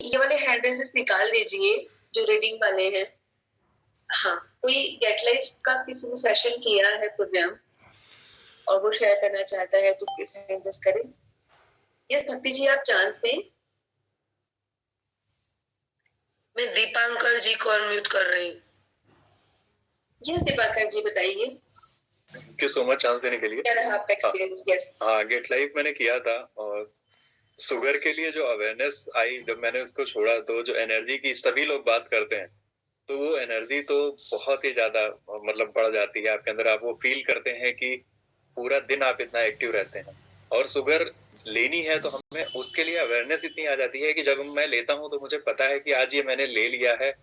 ये वाले hand races निकाल दीजिए जो रीडिंग वाले हैं। हाँ, कोई गेट लाइफ का किसी ने सेशन किया है प्रोग्राम और वो शेयर करना चाहता है तो प्लीज हैंड रेस करें। यस भक्ति जी, आप चांस दें। मैं दीपांकर जी को अनम्यूट कर रही हूँ। यस दीपांकर जी, बताइए। Thank you so much chance देने के लिए। क्या रहा आपका एक्सपीरियंस? यस, हाँ, गेट लाइफ मैंने किया था और शुगर के लिए जो अवेयरनेस आई जब मैंने उसको छोड़ा, तो जो एनर्जी की सभी लोग बात करते हैं, तो वो एनर्जी तो बहुत ही ज्यादा मतलब बढ़ जाती है आपके अंदर। आप वो फील करते हैं कि पूरा दिन आप इतना एक्टिव रहते हैं। और शुगर लेनी है तो हमें उसके लिए अवेयरनेस इतनी आ जाती है कि जब मैं लेता हूँ तो मुझे पता है कि आज ये मैंने ले लिया है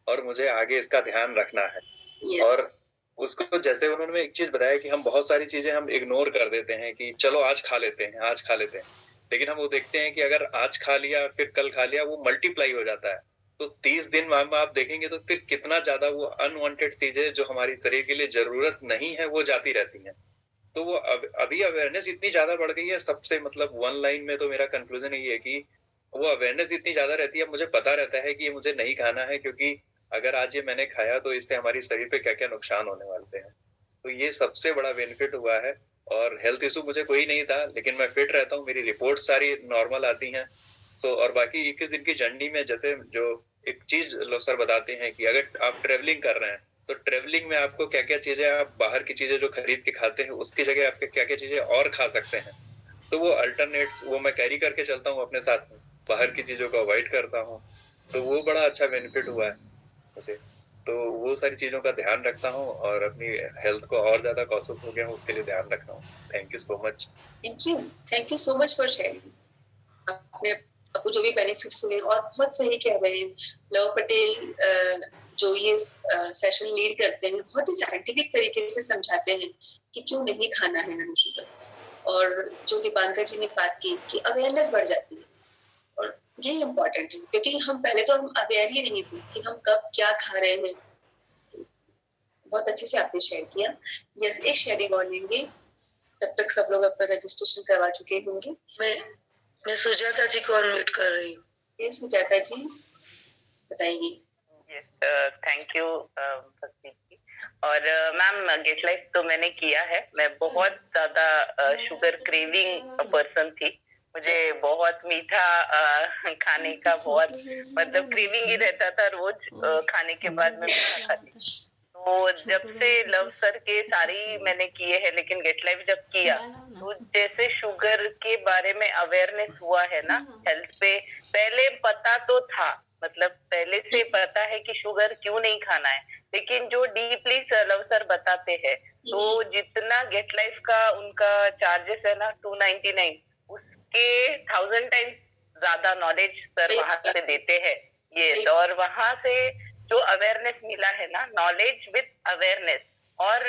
और मुझे आगे इसका ध्यान रखना है। yes. और उसको जैसे उन्होंने एक चीज बताया कि हम बहुत सारी चीजें हम इग्नोर कर देते हैं कि चलो आज खा लेते हैं, आज खा लेते हैं, लेकिन हम वो देखते हैं कि अगर आज खा लिया फिर कल खा लिया, वो मल्टीप्लाई हो जाता है। तो 30 दिन में आप देखेंगे तो फिर कितना ज्यादा वो अनवांटेड चीजें जो हमारी शरीर के लिए जरूरत नहीं है वो जाती रहती हैं। तो वो अभी अवेयरनेस इतनी ज्यादा बढ़ गई है। सबसे मतलब वन लाइन में तो मेरा कंक्लूजन यही है कि वो अवेयरनेस इतनी ज्यादा रहती है, मुझे पता रहता है कि ये मुझे नहीं खाना है, क्योंकि अगर आज ये मैंने खाया तो इससे हमारी शरीर पे क्या क्या नुकसान होने वाले हैं। तो ये सबसे बड़ा बेनिफिट हुआ है। और हेल्थ इशू मुझे कोई नहीं था, लेकिन मैं फिट रहता हूँ, मेरी रिपोर्ट सारी नॉर्मल आती हैं। सो और बाकी 21 दिन की जर्नी में जैसे जो एक चीज लोग सर बताते हैं कि अगर आप ट्रेवलिंग कर रहे हैं तो ट्रेवलिंग में आपको क्या क्या चीजें, आप बाहर की चीजें जो खरीद के खाते हैं उसकी जगह आपके क्या क्या चीजें और खा सकते हैं। तो वो अल्टरनेट्स वो मैं कैरी करके चलता हूँ अपने साथ में, बाहर की चीजों को अवॉइड करता हूँ। तो वो बड़ा अच्छा बेनिफिट हुआ है मुझे। तो वो सारी चीजों का ध्यान रखता हूँ और अपनी हेल्थ को और ज्यादा कॉन्शियस हो गया हूँ, उसके लिए ध्यान रखता हूँ। Thank you so much. Thank you so much for sharing. आपने आपको जो भी बेनिफिट्स हुए, और बहुत सही कह रहे हैं लव पटेल जो ये सेशन लीड करते हैं, बहुत ही साइंटिफिक तरीके से समझाते हैं कि क्यों नहीं खाना है हमें शुगर। और जो दीपांकर जी ने बात की कि अवेयरनेस बढ़ जाती है, और ये इम्पोर्टेंट है क्योंकि हम पहले तो हम अवेयर ही नहीं थे कि हम कब क्या खा रहे हैं। तो बहुत अच्छे से आपने शेयर किया। जैसे एक शेयरिंग और लेंगे, तब तक सब लोग अपना रजिस्ट्रेशन करवा चुके होंगे। मैं सुजाता जी को अनम्यूट कर रही हूँ। ये सुजाता जी, बताइए। थैंक यू भक्ति जी। और मैम गेट लाइफ तो मैंने किया है। मैं बहुत ज्यादा शुगर क्रेविंग पर्सन थी। मुझे बहुत मीठा खाने का बहुत मतलब क्रेविंग ही रहता था। रोज खाने के बाद मैं मीठा खाती। तो जब से लव सर के सारी मैंने किए हैं, लेकिन गेट लाइफ जब किया तो जैसे शुगर के बारे में अवेयरनेस हुआ है ना, हेल्थ पे पहले पता तो था, मतलब पहले से पता है कि शुगर क्यों नहीं खाना है, लेकिन जो डीपली लव सर बताते हैं तो जितना गेट लाइफ का उनका चार्जेस है ना 299, उसके 1000 टाइम्स ज्यादा नॉलेज सर वहां से देते हैं। ये और वहां से जो अवेयरनेस मिला है ना, नॉलेज विद अवेयरनेस। और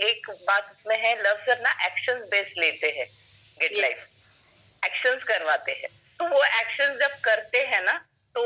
एक बात उसमें है, लव सर ना एक्शन बेस्ड लेते हैं, गेट लाइफ एक्शंस करवाते हैं। तो वो एक्शंस जब करते हैं ना तो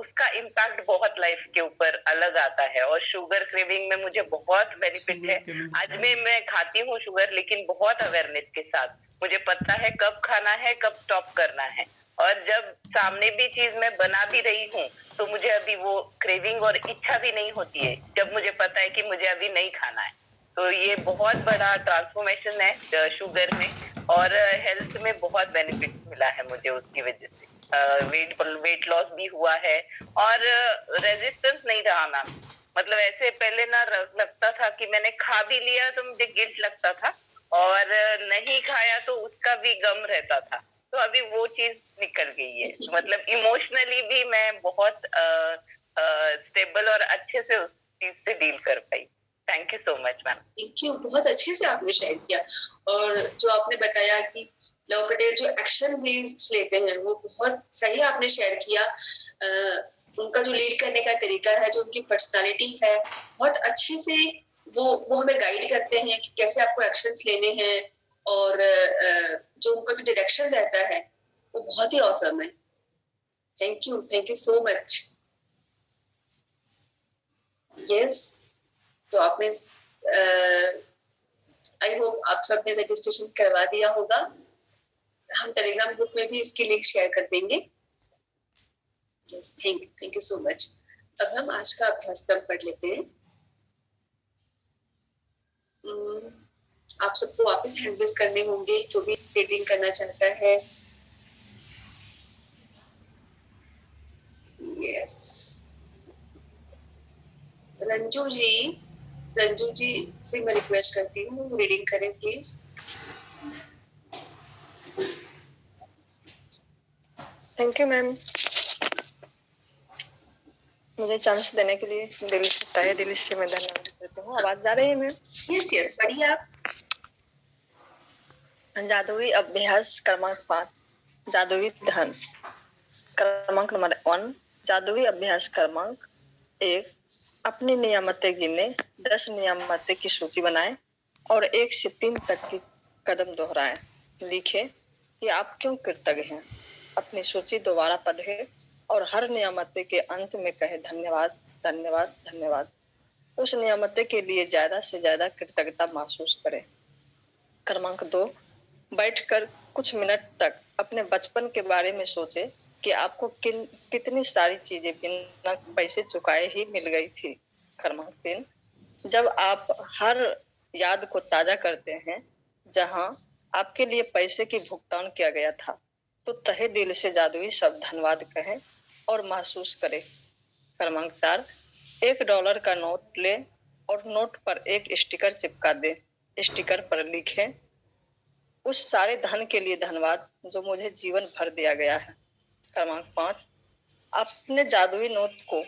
उसका इम्पैक्ट बहुत लाइफ के ऊपर अलग आता है। और शुगर क्रेविंग में मुझे बहुत बेनिफिट है। आज में मैं खाती हूँ शुगर, लेकिन बहुत अवेयरनेस के साथ। मुझे पता है कब खाना है, कब स्टॉप करना है। और जब सामने भी चीज मैं बना भी रही हूँ तो मुझे अभी वो क्रेविंग और इच्छा भी नहीं होती है, जब मुझे पता है कि मुझे अभी नहीं खाना है। तो ये बहुत बड़ा ट्रांसफॉर्मेशन है शुगर में। और हेल्थ में बहुत बेनिफिट मिला है मुझे उसकी वजह से। वेट लॉस भी हुआ है और रेजिस्टेंस नहीं रहा मैम। मतलब ऐसे पहले ना लगता था कि मैंने खा भी लिया तो मुझे गिल्ट लगता था, और नहीं खाया तो उसका भी गम रहता था। तो अभी वो चीज निकल गई है। मतलब इमोशनली भी मैं बहुत स्टेबल और अच्छे से उस चीज से डील कर पाई। Thank you so much ma'am. Thank you, बहुत अच्छे से आपने शेयर किया। और जो आपने बताया कि लव पटेल जो एक्शन बेस्ड लेते हैं, वो बहुत सही आपने शेयर किया। उनका जो लीड करने का तरीका है, जो उनकी पर्सनालिटी है, बहुत अच्छे से वो हमें गाइड करते हैं कि कैसे आपको एक्शंस लेने हैं। और जो उनका जो डायरेक्शन रहता है वो बहुत ही ऑसम है। Thank you so much. Yes, तो आपने आई होप आप सबने रजिस्ट्रेशन करवा दिया होगा। हम टेलीग्राम ग्रुप में भी इसकी लिंक शेयर कर देंगे। Yes, thank you so much. अब हम आज का अभ्यासक्रम पढ़ लेते हैं। आप सबको वापस हैंड रेज करने होंगे, जो भी रीडिंग करना चाहता है। यस, रंजू जी से मैं रिक्वेस्ट करती हूँ रीडिंग करें प्लीज। थैंक यू मैम, मुझे चांस देने के लिए दिल से मैं धन्यवाद देती हूँ। आवाज जा रही है मैम? यस, बढ़िया। जादुई अभ्यास क्रमांक 5, जादुई धन। क्रमांक नंबर 1, जादुई अभ्यास क्रमांक 1, अपनी नियामतें गिने, 10 नियामतें की सूची बनाएं और 1 से 3 तक की कदम दोहराएं। लिखें कि आप क्यों कृतज्ञ हैं। अपनी सूची दोबारा पढ़ें और हर नियामते के अंत में कहे धन्यवाद धन्यवाद धन्यवाद। उस नियामते के लिए ज्यादा से ज्यादा कृतज्ञता महसूस करें। क्रमांक 2, बैठकर कुछ मिनट तक अपने बचपन के बारे में सोचें कि आपको कितनी सारी चीजें बिना पैसे चुकाए ही मिल गई थी। क्रमांक 3, जब आप हर याद को ताजा करते हैं जहां आपके लिए पैसे की भुगतान किया गया था, तो तहे दिल से जादुई शब्द धन्यवाद कहें और महसूस करें। क्रमांक 4, $1 का नोट लें और नोट पर एक स्टिकर चिपका दें। स्टिकर पर लिखें, उस सारे धन के लिए धन्यवाद जो मुझे जीवन भर दिया गया है। क्रमांक 5, अपने जादुई नोट को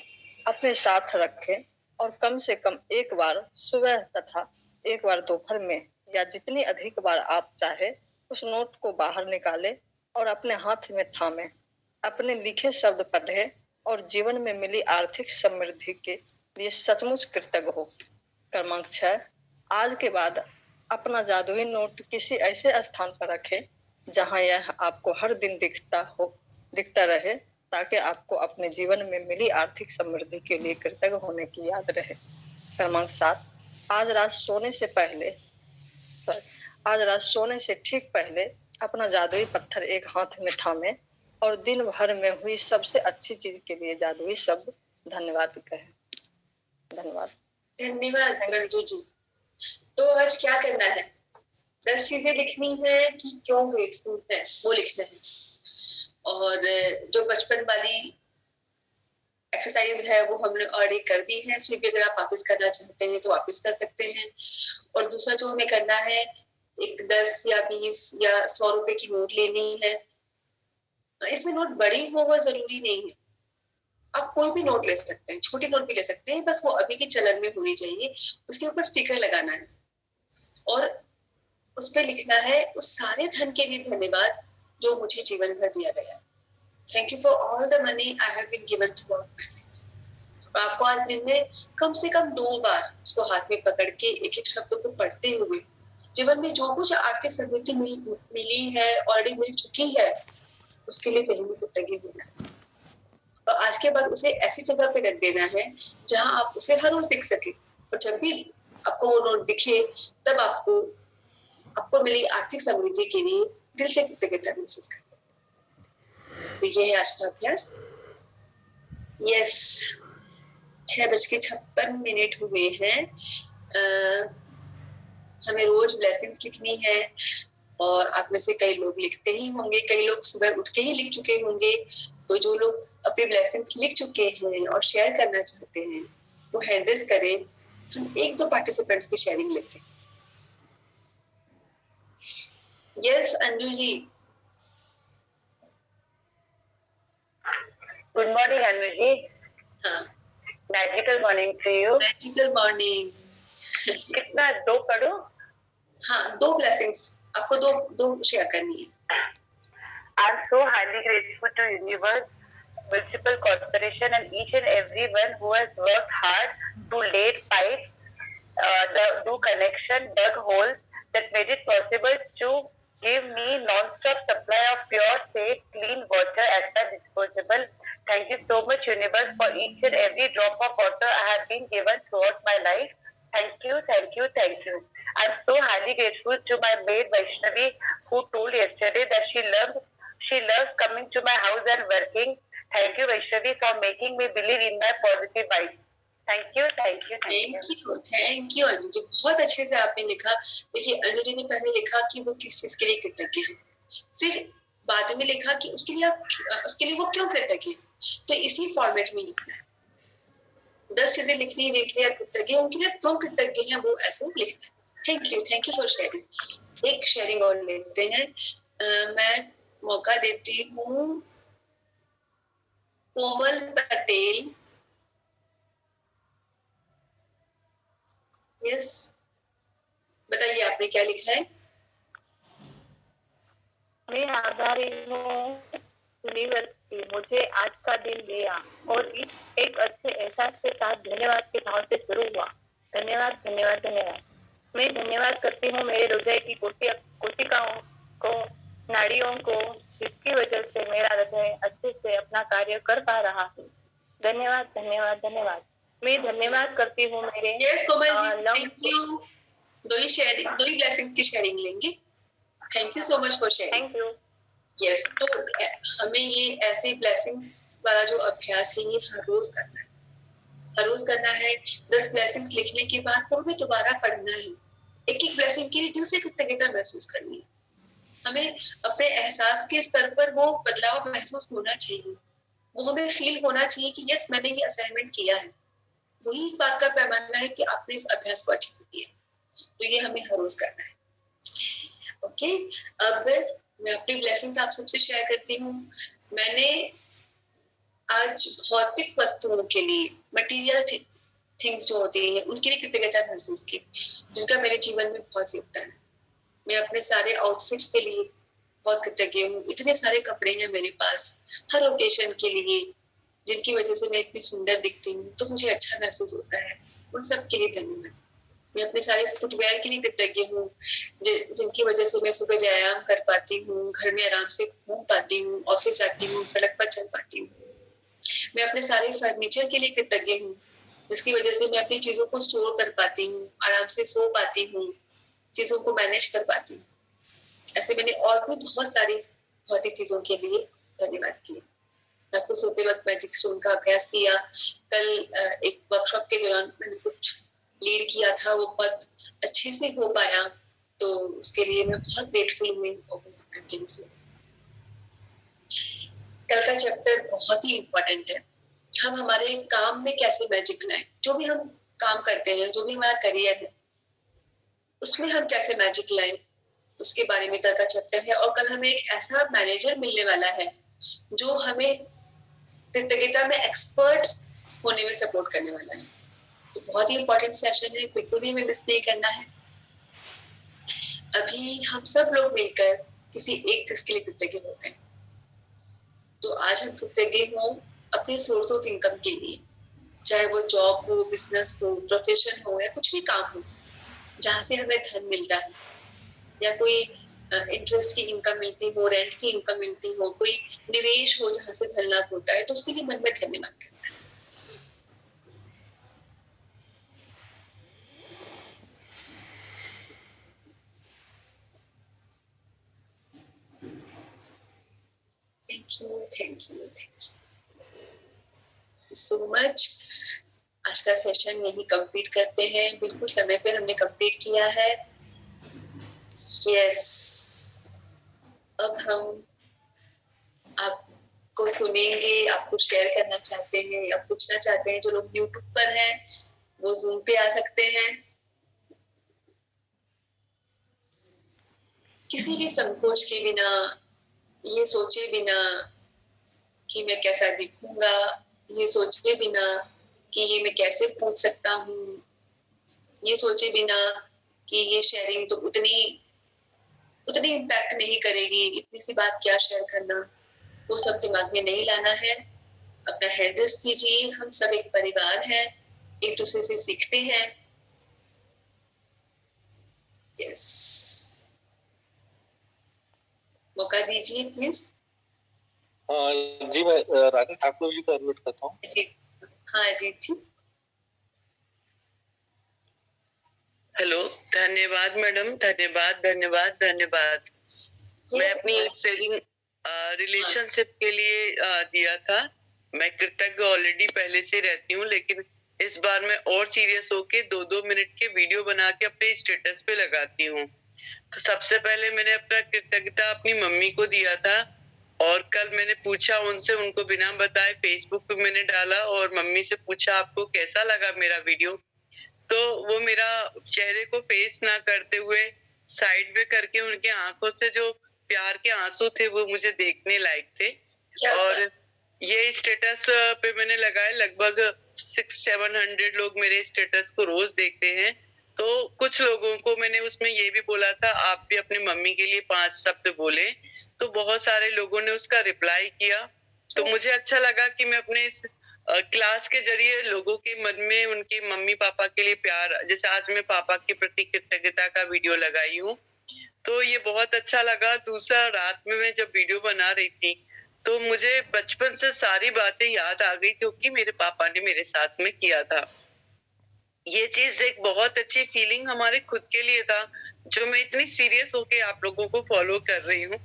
अपने साथ रखें और कम से कम एक बार सुबह तथा एक बार दोपहर में या जितनी अधिक बार आप चाहे उस नोट को बाहर निकालें और अपने हाथ में थामें। अपने लिखे शब्द पढ़ें और जीवन में मिली आर्थिक समृद्धि के लिए सचमुच कृतज्ञ हो। क्रमांक 6, आज के बाद अपना जादुई नोट किसी ऐसे स्थान पर रखें जहां यह आपको हर दिन दिखता रहे, ताकि आपको अपने जीवन में मिली आर्थिक समृद्धि के लिए कृतज्ञ होने की याद रहे। क्रमांक 7, आज रात सोने से ठीक पहले अपना जादुई पत्थर एक हाथ में थामे और दिन भर में हुई सबसे अच्छी चीज के लिए जादुई शब्द धन्यवाद कहें। धन्यवाद रंजू जी। तो आज क्या करना है? 10 चीजें लिखनी है कि क्यों ग्रेटफुल है वो लिखना है। और जो बचपन वाली एक्सरसाइज है वो हमने ऑलरेडी कर दी है, फिर भी अगर आप वापस करना चाहते हैं तो वापस कर सकते हैं। और दूसरा जो हमें करना है, एक 10 या 20 या 100 रुपए की नोट लेनी है। इसमें नोट बड़ी हो वो जरूरी नहीं है, आप कोई भी नोट ले सकते हैं, छोटी नोट भी ले सकते हैं, बस वो अभी की चलन में होनी चाहिए। उसके ऊपर स्टिकर लगाना है और उस पर लिखना है उस सारे धन के लिए धन्यवाद जो मुझे जीवन भर दिया गया। Thank you for all the money I have been given throughout my life. आपको आज दिन में कम से कम 2 बार उसको हाथ में पकड़ के एक एक शब्द को पढ़ते हुए जीवन में जो कुछ आर्थिक समृद्धि मिली है, ऑलरेडी मिल चुकी है, उसके लिए सही में कृतज्ञ होना है। और आज के बाद उसे ऐसी जगह पे रख देना है जहां आप उसे हर रोज दिख सके, और जब भी आपको वो नोट दिखे तब आपको मिली आर्थिक समृद्धि के लिए दिल से कृतज्ञता महसूस करते हैं। तो ये है आज का अभ्यास। यस, 6:56 हुए हैं। हमें रोज ब्लेसिंग्स लिखनी है और आप में से कई लोग लिखते ही होंगे, कई लोग सुबह उठ के ही लिख चुके होंगे। तो जो लोग अपने ब्लेसिंग्स लिख चुके हैं और शेयर करना चाहते हैं वो हैंड रेज करें। हम 1-2 पार्टिसिपेंट्स की शेयरिंग लेते हैं। Yes Anju ji. Good morning Anju ji. हाँ, magical morning to you. Magical morning. कितना 2 पढ़ो? हाँ, 2 ब्लेसिंग्स आपको दो शेयर करनी है। I'm so highly grateful to universe, municipal corporation and each and everyone who has worked hard to lay pipes, do connection, dug holes that made it possible to give me non-stop supply of pure, safe, clean water at my disposal. Thank you so much universe for each and every drop of water I have been given throughout my life. Thank you, thank you, thank you. I'm so highly grateful to my maid Vaishnavi who told yesterday that she loves coming to my house and working. Thank you, Vaishnavi, for making me believe in my positive vibes. Thank you, thank you, thank you. Thank you Anuji, बहुत अच्छे से आपने लिखा। देखिए अनुजी ने पहले लिखा कि वो किस चीज के लिए कृतज्ञ है, फिर बाद में लिखा कि उसके लिए वो क्यों कृतज्ञ है। तो इसी फॉर्मेट में लिखना है, 10 चीजें लिखनी है जिनके लिए कृतज्ञ है, उनके लिए क्यों कृतज्ञ है वो ऐसे लिखना है। Thank you for sharing. एक शेयरिंग और लेते हैं। मैं मौका देती हूँ कोमल पटेल। यस, बताइए आपने क्या लिखा है। मैं आभारी हूँ यूनिवर्सिटी मुझे आज का दिन दिया और एक अच्छे एहसास के साथ धन्यवाद के भाव से शुरू हुआ। धन्यवाद धन्यवाद धन्यवाद। मैं धन्यवाद करती हूँ मेरे हृदय की कोशिकाओं को, नाड़ियों को, जिसकी वजह से मेरा हृदय अच्छे से अपना कार्य कर पा रहा है। धन्यवाद धन्यवाद धन्यवाद। मैं धन्यवाद करती हूँ मेरे yes Komal ji, thank you. दो ही ब्लेसिंग्स की शेयरिंग लेंगे। Thank you so much for sharing. Thank you. Yes, तो हमें ये ऐसे ब्लेसिंग्स वाला जो अभ्यास है ये हर रोज करना है। 10 ब्लेसिंग्स लिखने के बाद तो हमें दोबारा पढ़ना है। एक ब्लेसिंग के लिए दिल से कृतज्ञता महसूस करनी है। हमें अपने एहसास के स्तर पर वो बदलाव महसूस होना चाहिए, वो हमें फील होना चाहिए कि यस मैंने ये असाइनमेंट किया है। वही इस बात का पैमाना है कि आपने इस अभ्यास को अच्छे से किया। तो ये हमें हर रोज करना है। ओके, अब मैं अपनी ब्लेसिंग्स आप सबसे शेयर करती हूँ। मैंने आज भौतिक वस्तुओं के लिए, मटेरियल थिंग्स जो होती हैं उनके लिए कृतज्ञता महसूस की, जिनका मेरे जीवन में बहुत योगदान है। मैं अपने सारे आउटफिट्स के लिए बहुत कृतज्ञ हूँ। इतने सारे कपड़े हैं मेरे पास हर ओकेशन के लिए, जिनकी वजह से मैं इतनी सुंदर दिखती हूँ, तो मुझे अच्छा महसूस होता है। उन सब के लिए धन्यवाद। मैं अपने सारे फुटवेयर के लिए कृतज्ञ हूँ, जिनकी वजह से मैं सुबह व्यायाम कर पाती हूँ, घर में आराम से घूम पाती हूँ, ऑफिस जाती हूँ, सड़क पर चल पाती हूँ। मैं अपने सारे फर्नीचर के लिए कृतज्ञ हूँ, जिसकी वजह से मैं अपनी चीजों को स्टोर कर पाती हूँ, आराम से सो पाती हूँ, चीजों को मैनेज कर पाती हूँ। ऐसे मैंने और भी बहुत सारी भौतिक चीजों के लिए धन्यवाद किया। रात को सोते वक्त मैजिक स्टोन का अभ्यास किया। कल एक वर्कशॉप के दौरान मैंने कुछ लीड किया था, वो बहुत अच्छे से हो पाया, तो उसके लिए मैं बहुत ग्रेटफुल हुई और बहुत कंटिन्यूस हुई। कल का चैप्टर बहुत ही इम्पोर्टेंट है। हम हमारे काम में कैसे मैजिक लाएं, जो भी हम काम करते हैं, जो भी हमारा करियर है, उसमें हम कैसे मैजिक लाएं, उसके बारे में कल का चैप्टर है। और कल हमें एक ऐसा मैनेजर मिलने वाला है जो हमें कृतज्ञता में एक्सपर्ट होने में सपोर्ट करने वाला है। तो बहुत ही इंपॉर्टेंट सेशन है, बिल्कुल भी हमें मिस नहीं करना है। अभी हम सब लोग मिलकर किसी एक चीज के लिए कृतज्ञ होते हैं। तो आज हम कृतज्ञ हों अपने सोर्स ऑफ इनकम के लिए, चाहे वो जॉब हो, बिजनेस हो, प्रोफेशन हो या कुछ भी काम हो जहाँ से हमें धन मिलता है, या कोई इंटरेस्ट की इनकम मिलती हो, रेंट की इनकम मिलती हो, कोई निवेश हो जहाँ से धन लाभ होता है, तो उसके लिए मन में धन्यवाद करना है। Thank you so much. आज का सेशन यही कंप्लीट करते हैं। बिल्कुल समय पे हमने कंप्लीट किया है। यस, अब हम आपको सुनेंगे, आपको शेयर करना चाहते हैं या पूछना चाहते हैं। जो लोग यूट्यूब पर हैं वो जूम पे आ सकते हैं। किसी भी संकोच के बिना, ये सोचे बिना कि मैं कैसा दिखूंगा, ये सोचे बिना कि ये मैं कैसे पूछ सकता हूँ, ये सोचे बिना कि ये शेयरिंग तो उतनी इम्पैक्ट नहीं करेगी, इतनी सी बात क्या शेयर करना, वो सब दिमाग में नहीं लाना है। अपना हैंड रेस्ट कीजिए। हम सब एक परिवार हैं, एक दूसरे से सीखते हैं। यस, मौका दीजिए प्लीज। जी, मैं रानी ठाकुर जी को अनम्यूट करता हूँ। जी हाँ जी। हेलो, धन्यवाद मैडम, धन्यवाद धन्यवाद धन्यवाद। मैं अपनी एक सेविंग रिलेशनशिप के लिए दिया था मैं कृतज्ञ ऑलरेडी पहले से रहती हूँ, लेकिन इस बार मैं और सीरियस होके 2-2 मिनट के वीडियो बना के अपने स्टेटस पे लगाती हूँ। तो सबसे पहले मैंने अपना कृतज्ञता अपनी मम्मी को दिया था और कल मैंने पूछा उनसे, उनको बिना बताए फेसबुक पे मैंने डाला और मम्मी से पूछा आपको कैसा लगा मेरा वीडियो। तो वो मेरा चेहरे को फेस ना करते हुए साइड में करके उनके आंखों से जो प्यार के आंसू थे वो मुझे देखने लायक थे। और ये स्टेटस पे मैंने लगाया, लगभग 600-700 लोग मेरे स्टेटस को रोज देखते हैं। तो कुछ लोगों को मैंने उसमें ये भी बोला था आप भी अपनी मम्मी के लिए 5 शब्द बोले, तो बहुत सारे लोगों ने उसका रिप्लाई किया। तो मुझे अच्छा लगा कि मैं अपने इस क्लास के जरिए लोगों के मन में उनके मम्मी पापा के लिए प्यार, जैसे आज मैं पापा के प्रति कृतज्ञता का वीडियो लगाई हूँ, तो ये बहुत अच्छा लगा। दूसरा, रात में मैं जब वीडियो बना रही थी तो मुझे बचपन से सारी बातें याद आ गई जो कि मेरे पापा ने मेरे साथ में किया था। ये चीज एक बहुत अच्छी फीलिंग हमारे खुद के लिए था, जो मैं इतनी सीरियस होके आप लोगों को फॉलो कर रही हूँ।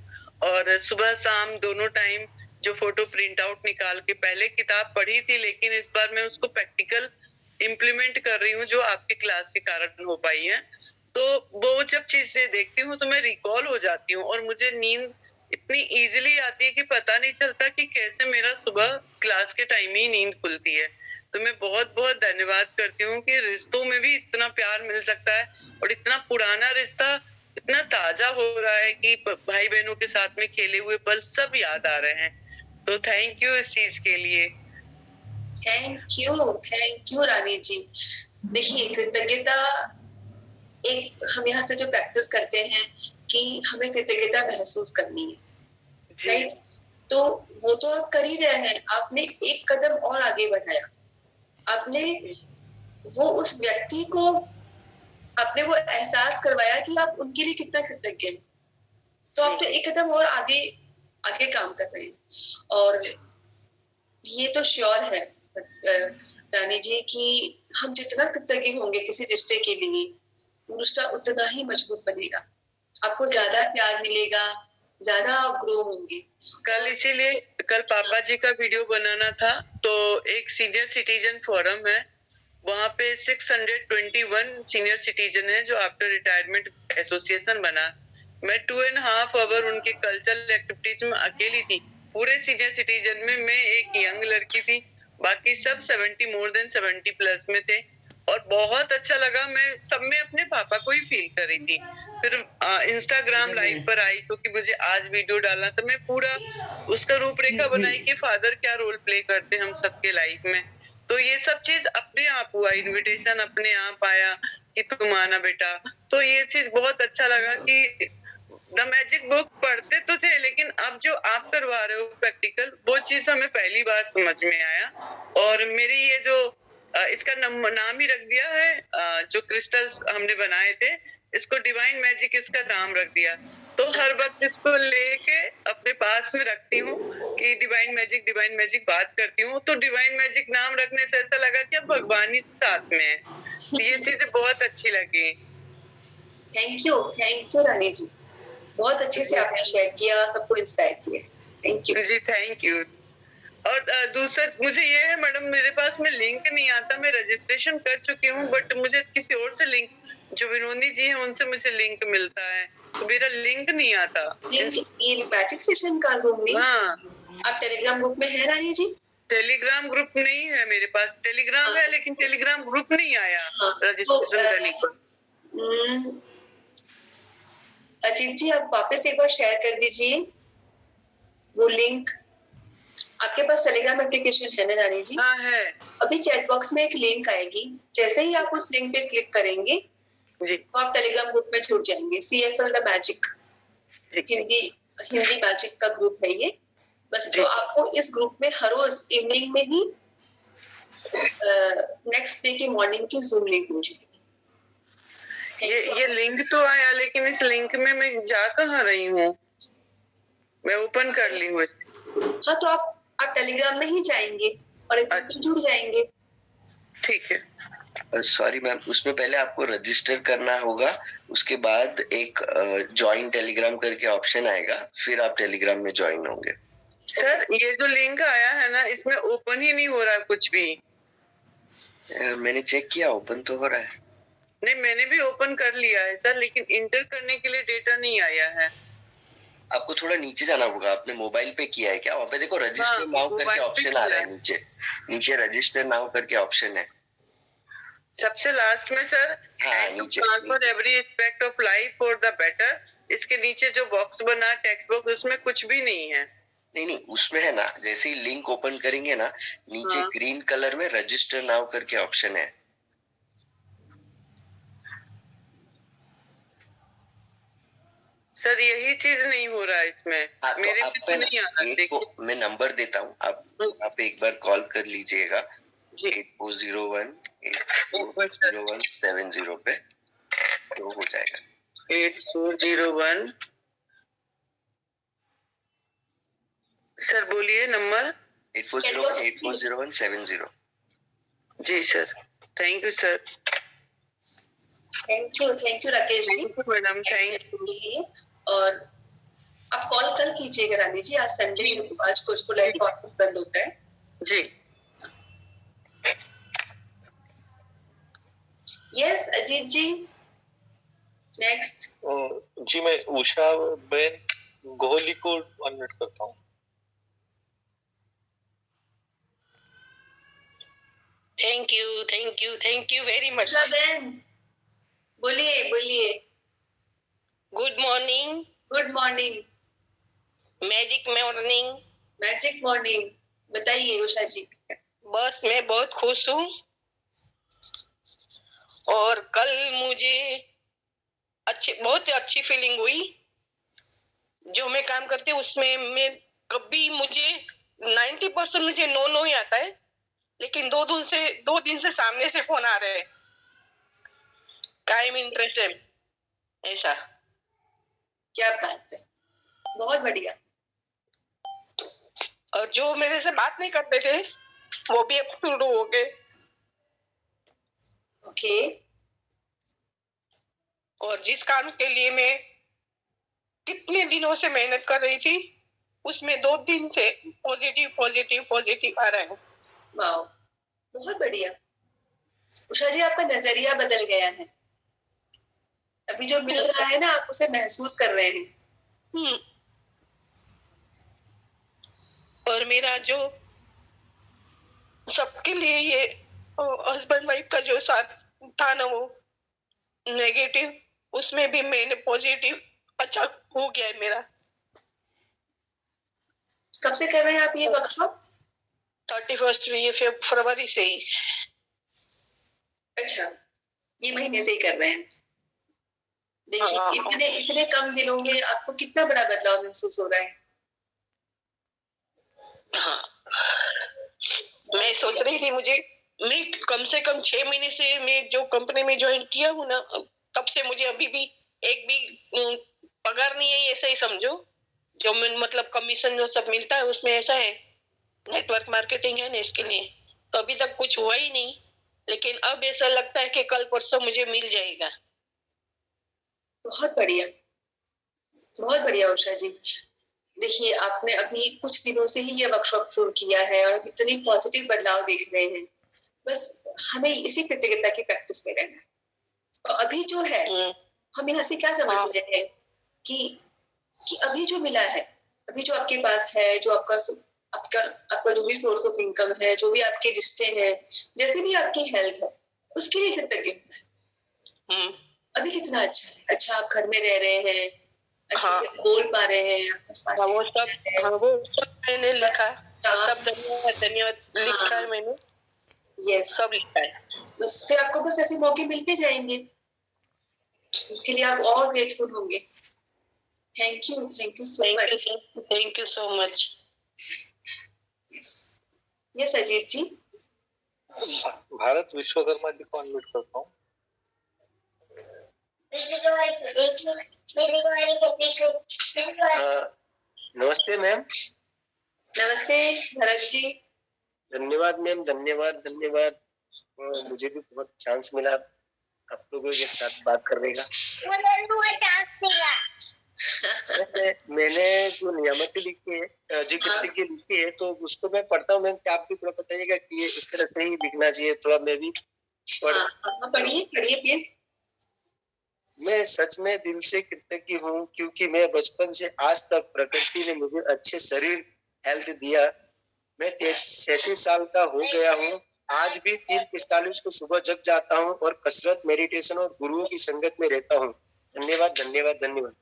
और सुबह शाम दोनों टाइम जो फोटो प्रिंट आउट निकाल के, पहले किताब पढ़ी थी लेकिन इस बार मैं उसको प्रैक्टिकल इम्प्लीमेंट कर रही हूँ, जो आपके क्लास के कारण हो पाई है। तो वो जब चीजें देखती हूँ तो मैं रिकॉल हो जाती हूँ और मुझे नींद इतनी इजीली आती है कि पता नहीं चलता कि कैसे मेरा सुबह क्लास के टाइम ही नींद खुलती है। तो मैं बहुत बहुत धन्यवाद करती हूँ कि रिश्तों में भी इतना प्यार मिल सकता है और इतना पुराना रिश्ता इतना ताजा हो रहा है कि भाई बहनों के साथ में खेले हुए पल सब याद आ रहे हैं। तो थैंक यू इस चीज के लिए। थैंक यू रानी जी। देखिए, कृतज्ञता एक हम यहाँ से जो प्रैक्टिस करते हैं कि हमें कृतज्ञता महसूस करनी है, राइट? तो वो तो आप कर ही रहे हैं, आपने एक कदम और आगे बढ़ाया, आपने वो उस व्यक्ति को आपने वो एहसास करवाया कि आप उनके लिए कितना कृतज्ञ हैं। तो आप तो एक कदम और आगे काम कर रहे हैं। और ये तो श्योर है रानी जी कि हम जितना कृतज्ञ होंगे किसी रिश्ते के लिए, रिश्ता उतना ही मजबूत बनेगा, आपको ज्यादा प्यार मिलेगा, ज्यादा आप ग्रो होंगे। कल पापा जी का वीडियो बनाना था, तो एक सीनियर सिटीजन फोरम है, वहाँ पे 621 सीनियर सिटीजन है जो आफ्टर रिटायरमेंट एसोसिएशन बना। मैं 2.5 आवर उनके कल्चरल एक्टिविटीज में अकेली थी। पूरे सीनियर सिटीजन में मैं एक यंग लड़की थी, बाकी सब 70 प्लस में थे और बहुत अच्छा लगा। मैं सब में अपने पापा को ही फील कर रही थी। फिर इंस्टाग्राम लाइव पर आई क्योंकि मुझे आज वीडियो डालना, तो मैं पूरा उसका रूपरेखा बनाई कि फादर क्या रोल प्ले करते हैं हम सबके लाइफ में। तो ये सब चीज अपने आप हुआ, इनविटेशन अपने आप आया कि तुम आना बेटा। तो ये चीज बहुत अच्छा लगा कि द मैजिक बुक पढ़ते तो थे, लेकिन अब जो आप करवा रहे हो प्रैक्टिकल, वो चीज हमें पहली बार समझ में आया। और मेरी ये जो इसका नाम ही रख दिया है, जो क्रिस्टल्स हमने बनाए थे, इसको डिवाइन मैजिक इसका नाम रख दिया। तो हर वक्त इसको लेके अपने पास में रखती हूँ कि डिवाइन मैजिक बात करती हूँ। तो डिवाइन मैजिक नाम रखने से ऐसा लगा कि अब भगवान ही साथ में है। ये चीजें बहुत अच्छी लगी। थैंक यू रानी जी, बहुत अच्छे से आपने शेयर किया, सबको इंस्पायर किया। Thank you ji, thank you. और दूसरा मुझे ये है मैडम, मेरे पास में लिंक नहीं आता, मैं रजिस्ट्रेशन कर चुकी हूँ, बट मुझे किसी और से लिंक, जो विनोदी जी हैं उनसे मुझे लिंक मिलता है, तो मेरा लिंक नहीं आता। ये मैजिक सेशन का ज़ूम लिंक? हाँ। आप टेलीग्राम ग्रुप में है रानी जी? टेलीग्राम ग्रुप नहीं है मेरे पास, टेलीग्राम है लेकिन टेलीग्राम ग्रुप नहीं आया रजिस्ट्रेशन करने पर। अजीत जी, आप वापस एक बार शेयर कर दीजिए वो लिंक। आपके पास टेलीग्राम एप्लीकेशन है ना रानी जी? हाँ है। अभी चैट बॉक्स में एक लिंक आएगी, जैसे ही आप उस लिंक पे क्लिक करेंगे जी, तो आप टेलीग्राम ग्रुप में जुड़ जाएंगे। CFL the magic Hindi magic का ग्रुप है ये। बस तो आपको इस ग्रुप में हर रोज इवनिंग में ही नेक्स्ट डे की मॉर्निंग की जूम लिंक मिल जाएगी। ये लिंक तो आया, लेकिन इस लिंक में मैं जा कहाँ रही हूँ? मैं ओपन कर ली हूँ। हाँ, तो आप टेलीग्राम में ही जाएंगे और जुड़ जाएंगे। ठीक है। सॉरी मैम, उसमें पहले आपको रजिस्टर करना होगा, उसके बाद एक ज्वाइन टेलीग्राम करके ऑप्शन आएगा, फिर आप टेलीग्राम में ज्वाइन होंगे। सर ये जो लिंक आया है ना, इसमें ओपन ही नहीं हो रहा कुछ भी। मैंने चेक किया, ओपन तो हो रहा है। नहीं, मैंने भी ओपन कर लिया है सर, लेकिन इंटर करने के लिए डेटा नहीं आया है। आपको थोड़ा नीचे जाना होगा। आपने मोबाइल पे किया है क्या? वहाँ पे देखो रजिस्टर नाउ करके ऑप्शन आ रहा है, नीचे नीचे रजिस्टर नाउ करके ऑप्शन है सबसे लास्ट में सर। हाँ, नीचे transfer every aspect of life for the better, इसके नीचे जो बॉक्स बना टेक्स्ट बॉक्स, उसमें कुछ भी नहीं है। नहीं, उसमें है ना, जैसे ही लिंक ओपन करेंगे ना, नीचे ग्रीन कलर में रजिस्टर नाउ करके ऑप्शन है। सर यही चीज नहीं हो रहा है इसमें। मेरे पे नहीं आ रहा। मैं नंबर देता हूँ, आप एक बार कॉल कर लीजिएगा 8401-8401-70 पे, तो हो जाएगा। 8401 सर बोलिए नंबर। 8401-8401-70। जी sir, thank you sir. Thank you Rakesh ji. Madam thank you. और आप कॉल कल कीजिएगा रानी जी, आज संडे है, आज कुछ को लाइव ऑफिस बंद होता है जी। Yes Ajit ji, next. जी मैं उषा बहन गोहली को अनम्यूट करता हूँ। Thank you very much. Usha बहन बोलिए। Good morning. Magic morning. बताइए उषा जी। बस मैं बहुत खुश हूँ, और कल मुझे बहुत अच्छी फीलिंग हुई। जो मैं काम करती हूँ उसमें मैं कभी मुझे 90% मुझे नो ही आता है, लेकिन 2 दिन से सामने से फोन आ रहे हैं, कायम इंटरेस्ट है, ऐसा। क्या बात है, बहुत बढ़िया। और जो मेरे से बात नहीं करते थे वो भी अब शुरू हो गए। ओके। और जिस काम के लिए मैं कितने दिनों से मेहनत कर रही थी, उसमें 2 दिन से पॉजिटिव आ रहा है। वाओ, बहुत बढ़िया। उषा जी, आपका नजरिया बदल गया है। अभी जो मिल रहा है ना, आप उसे महसूस कर रहे हैं। और मेरा जो सबके लिए ये हस्बैंड वाइफ का जो साथ था ना, वो नेगेटिव, उसमें भी मैंने पॉजिटिव अच्छा हो गया है मेरा। कब से कर रहे हैं आप ये वर्कशॉप? 31 फरवरी से ही। अच्छा, ये महीने से ही कर रहे हैं। देखिए, इतने कम दिनों में आपको कितना बड़ा बदलाव महसूस हो रहा है। हाँ, मैं सोच रही थी मैं कम से कम 6 महीने से मैं जो कंपनी में ज्वाइन किया हूँ ना, तब से मुझे अभी भी एक भी पगार नहीं है, ऐसा ही समझो। जो मतलब कमीशन जो सब मिलता है उसमें ऐसा है, नेटवर्क मार्केटिंग है ना, इसके लिए तो अभी तक कुछ हुआ ही नहीं, लेकिन अब ऐसा लगता है कि कल परसों मुझे मिल जाएगा। बहुत बढ़िया उषा जी। देखिए, आपने अभी कुछ दिनों से ही ये वर्कशॉप शुरू किया है और इतनी पॉजिटिव बदलाव देख रहे हैं। बस हमें इसी कृतज्ञता की प्रैक्टिस में रहना है। और अभी जो है, हम यहाँ से क्या समझ रहे हैं कि अभी जो मिला है, अभी जो आपके पास है, जो आपका जो भी सोर्स ऑफ इनकम है, जो भी आपके रिश्ते हैं, जैसे भी आपकी हेल्थ है, उसके लिए कृतज्ञ होना है। अभी कितना अच्छा आप घर में रह रहे हैं, अच्छे से बोल पा रहे हैं, आपका स्वास्थ्य वो सब मैंने लिखा, सब धन्यवाद लिखा है मैंने। यस, सब लिखा है। बस फिर आपको बस ऐसे मौके मिलते जाएंगे, उसके लिए आप और ग्रेटफुल होंगे। Thank you so much. Yes Ajit ji. Bharat Vishwakarma ji को अनम्यूट करता हूँ। नमस्ते मैम। नमस्ते भरत जी। धन्यवाद मैम, धन्यवाद। मुझे भी बहुत चांस मिला आप लोगों के साथ बात करने का। मैंने जो नियामतें लिखी है, जो कृतज्ञ लिखी है, तो उसको मैं पढ़ता हूँ। मैम क्या आप भी थोड़ा बताइएगा कि ये इस तरह से ही लिखना चाहिए? थोड़ा मैं भी पढ़िए प्लीज। मैं सच में दिल से कृतज्ञ हूँ, क्योंकि मैं बचपन से आज तक प्रकृति ने मुझे अच्छे शरीर हेल्थ दिया। मैं 37 साल का हो गया हूँ। आज भी 3:45 को सुबह जग जाता हूँ और कसरत, मेडिटेशन और गुरुओं की संगत में रहता हूँ। धन्यवाद, धन्यवाद, धन्यवाद।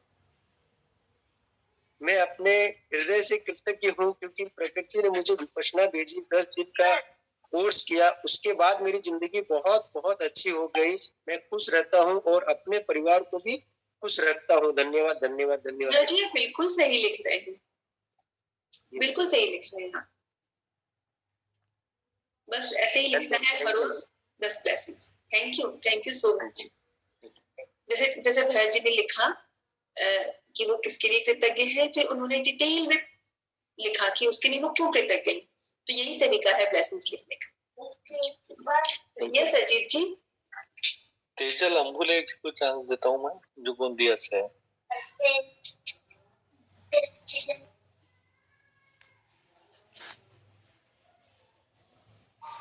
मैं अपने हृदय से कृतज्ञ हूँ, क्योंकि प्रकृति ने मुझे विपश्यना भेजी। 10 दिन का कोर्स किया, उसके बाद मेरी जिंदगी बहुत बहुत अच्छी हो गई। मैं खुश रहता हूँ और अपने परिवार को भी खुश रखता हूँ। धन्यवाद, धन्यवाद, धन्यवाद। जी बिल्कुल सही लिख रहे हैं, बिल्कुल सही लिख रहे हैं। बस ऐसे ही लिखना है हर रोज। बस blessings. Thank you so much. जैसे भरत जी ने लिखा कि वो किसके लिए कृतज्ञ है, फिर उन्होंने डिटेल में लिखा कि उसके लिए वो क्यों कृतज्ञ है। तो यही तरीका है ब्लेसिंग्स लिखने का। यस अजीत जी। तेजल अंबुले को चांस देता हूँ मैं, जो गोंदिया से है।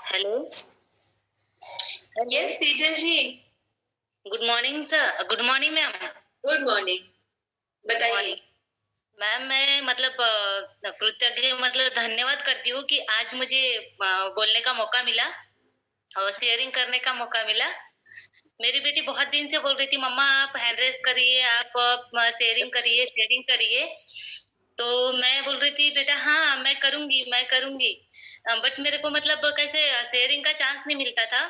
Hello. Yes Tejal ji. Good morning sir. Good morning ma'am. Good morning, बताइए। मैम मैं मतलब कृतज्ञ मतलब धन्यवाद करती हूँ कि आज मुझे बोलने का मौका मिला और शेयरिंग करने का मौका मिला। मेरी बेटी बहुत दिन से बोल रही थी, मम्मा आप हैंड रेस करिए, आप शेयरिंग करिए। तो मैं बोल रही थी बेटा हाँ मैं करूंगी, बट मेरे को मतलब कैसे शेयरिंग का चांस नहीं मिलता था।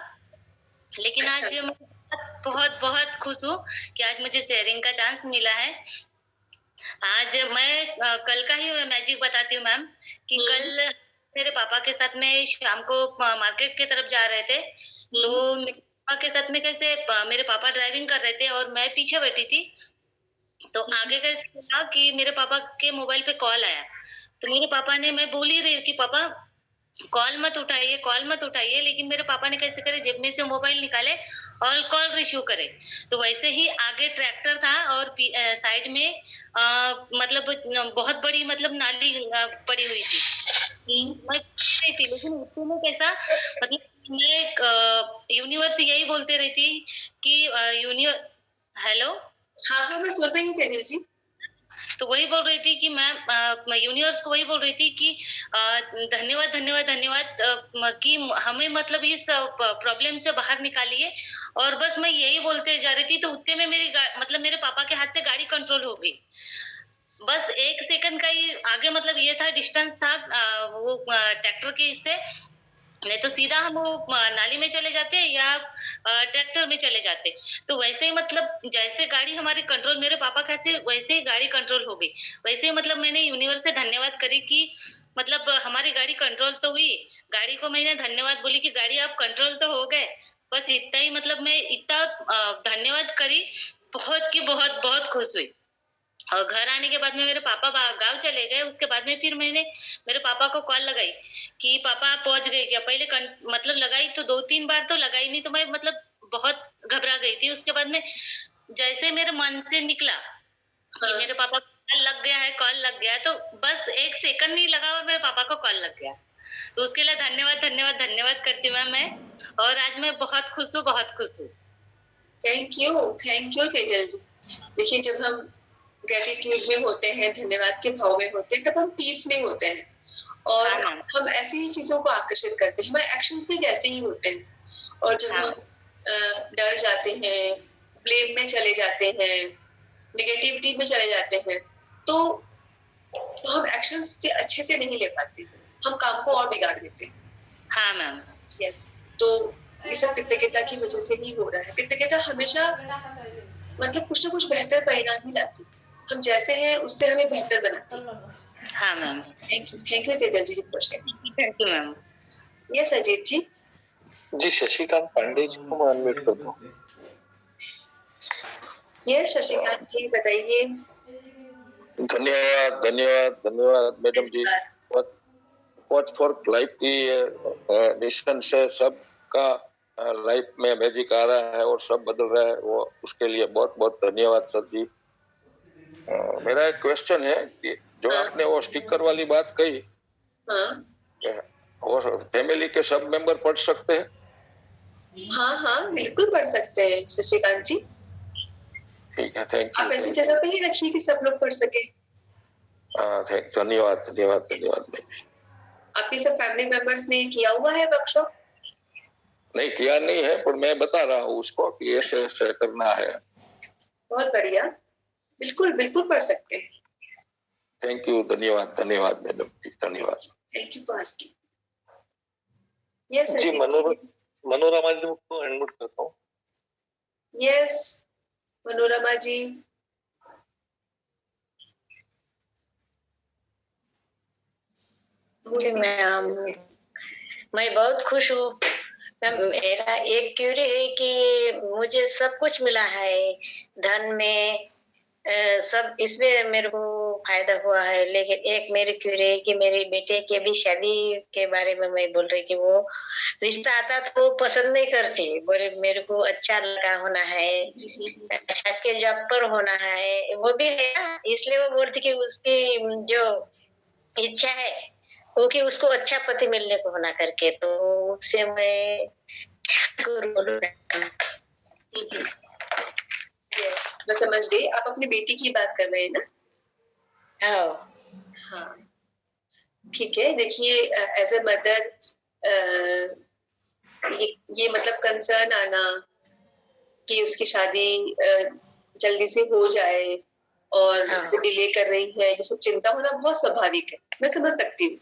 लेकिन आज मैं बहुत बहुत खुश हूँ कि आज मुझे शेयरिंग का चांस मिला है। आज मैं कल का ही मैजिक बताती हूँ मैम कि कल मेरे पापा के साथ में शाम को मार्केट की तरफ जा रहे थे। तो मेरे पापा के साथ में कैसे मेरे पापा ड्राइविंग कर रहे थे और मैं पीछे बैठी थी। तो आगे कैसे था कि मेरे पापा के मोबाइल पे कॉल आया। तो मेरे पापा ने, मैं बोल ही रही हूँ कि पापा कॉल मत उठाइए, लेकिन मेरे पापा ने कैसे करे, जेब में से मोबाइल निकाले और कॉल रिसीव करे। तो वैसे ही आगे ट्रैक्टर था और साइड में मतलब बहुत बड़ी मतलब नाली पड़ी हुई थी। मैं रही थी, लेकिन उतने में कैसा मतलब मैं यूनिवर्स से यही बोलते रहती कि हेलो। हाँ मैं सुन रही हूँ तेजल जी। तो वही बोल रही थी कि मैं यूनिवर्स को वही बोल रही थी कि धन्यवाद कि हमें मतलब इस प्रॉब्लम से बाहर निकालिए। और बस मैं यही बोलते जा रही थी, तो उतने में मेरी मतलब मेरे पापा के हाथ से गाड़ी कंट्रोल हो गई। बस 1 सेकंड का ही आगे मतलब ये था, डिस्टेंस था वो ट्रैक्टर के इससे, नहीं तो सीधा हम नाली में चले जाते या ट्रैक्टर में चले जाते। तो वैसे ही मतलब जैसे गाड़ी हमारी कंट्रोल, मेरे पापा का से वैसे ही गाड़ी कंट्रोल हो गई। वैसे ही मतलब मैंने यूनिवर्स से धन्यवाद करी कि मतलब हमारी गाड़ी कंट्रोल तो हुई। गाड़ी को मैंने धन्यवाद बोली कि गाड़ी आप कंट्रोल तो हो गए। बस इतना ही मतलब मैं इतना धन्यवाद करी, बहुत की बहुत बहुत खुश हुई। और घर आने के बाद में मेरे पापा गांव चले गए। उसके बाद में फिर मैंने मेरे पापा को कॉल लगाई कि पापा आप पहुंच गए क्या। पहले मतलब लगाई तो 2-3 बार तो लगाई नहीं, तो मैं मतलब बहुत घबरा गई थी। उसके बाद में जैसे मेरे मन से निकला कि मेरे पापा कॉल लग गया है, तो बस 1 सेकंड नहीं लगा और मेरे पापा को कॉल लग गया। तो उसके लिए धन्यवाद करती हूँ मैं। और आज मैं बहुत खुश हूँ। थैंक यू तेजल जी। देखिए जब हम ग्रेटिट्यूड में होते हैं, धन्यवाद के भाव में होते हैं, तब हम पीस में होते हैं और हम ऐसी ही चीजों को आकर्षित करते हैं। हमारे एक्शंस भी ऐसे ही होते हैं। और जब हम डर जाते हैं, ब्लेम में चले जाते हैं, नेगेटिविटी में चले जाते हैं, तो हम एक्शंस से अच्छे से नहीं ले पाते, हम काम को और बिगाड़ देते हैं। हाँ मैम। यस, तो ये सब कृतज्ञता की वजह से ही हो रहा है। कृतज्ञता हमेशा मतलब कुछ ना कुछ बेहतर परिणाम ही लाती है। हम जैसे हैं उससे हमें बेहतर बनाती है। हाँ ma'am. Thank you Tejal ji for sharing. Thank you ma'am. Yes Ajit ji. जी शशिकांत पांडे जी को मैं अनम्यूट करता हूँ। यस शशिकांत जी बताइए। धन्यवाद madam ji. Watch for life की डिस्कशन से सबका लाइफ में मैजिक आ रहा है और सब बदल रहा है, वो उसके लिए बहुत बहुत धन्यवाद सर जी। मेरा एक क्वेश्चन है कि जो आपने वो स्टिकर वाली बात कही, वो फैमिली के सब मेंबर पढ़ सकते हैं? हाँ हाँ बिल्कुल पढ़ सकते हैं शशिकांत जी। ठीक है, थैंक यू। आप ऐसी जगह पे ही रखिए कि सब लोग पढ़ सके। धन्यवाद धन्यवाद धन्यवाद। आपके सब फैमिली मेंबर्स ने किया हुआ है वर्कशॉप? नहीं किया नहीं है, पर मैं बता रहा हूँ उसको कि ऐसे ऐसे करना है। बहुत बढ़िया, बिल्कुल बिल्कुल पढ़ सकते हैं। थैंक यू, धन्यवाद धन्यवाद मैडम, धन्यवाद। Thank you for asking. Yes जी, मनोरमा जी को अनम्यूट करता हूँ। यस मनोरमा जी। मैं बहुत खुश हूँ। मेरा एक क्यूरी है कि मुझे सब कुछ मिला है, धन में सब इसमें मेरे को फायदा हुआ है, लेकिन एक मेरी क्यूरी है कि मेरे बेटे के भी शादी के बारे में मैं बोल रही कि वो रिश्ता आता तो वो पसंद नहीं करती, बोले मेरे को अच्छा लड़का होना है, अच्छा के जॉब पर होना है, वो भी है ना, इसलिए वो बोलती कि उसकी जो इच्छा है वो कि उसको अच्छा पति मिलने को होना करके, तो उससे मैं मैं समझ गई, आप अपनी बेटी की बात कर रहे हैं ना? हाँ ठीक है। देखिए एज ए मदर ये मतलब कंसर्न आना कि उसकी शादी जल्दी से हो जाए और डिले कर रही है, ये सब चिंता होना बहुत स्वाभाविक है, मैं समझ सकती हूँ।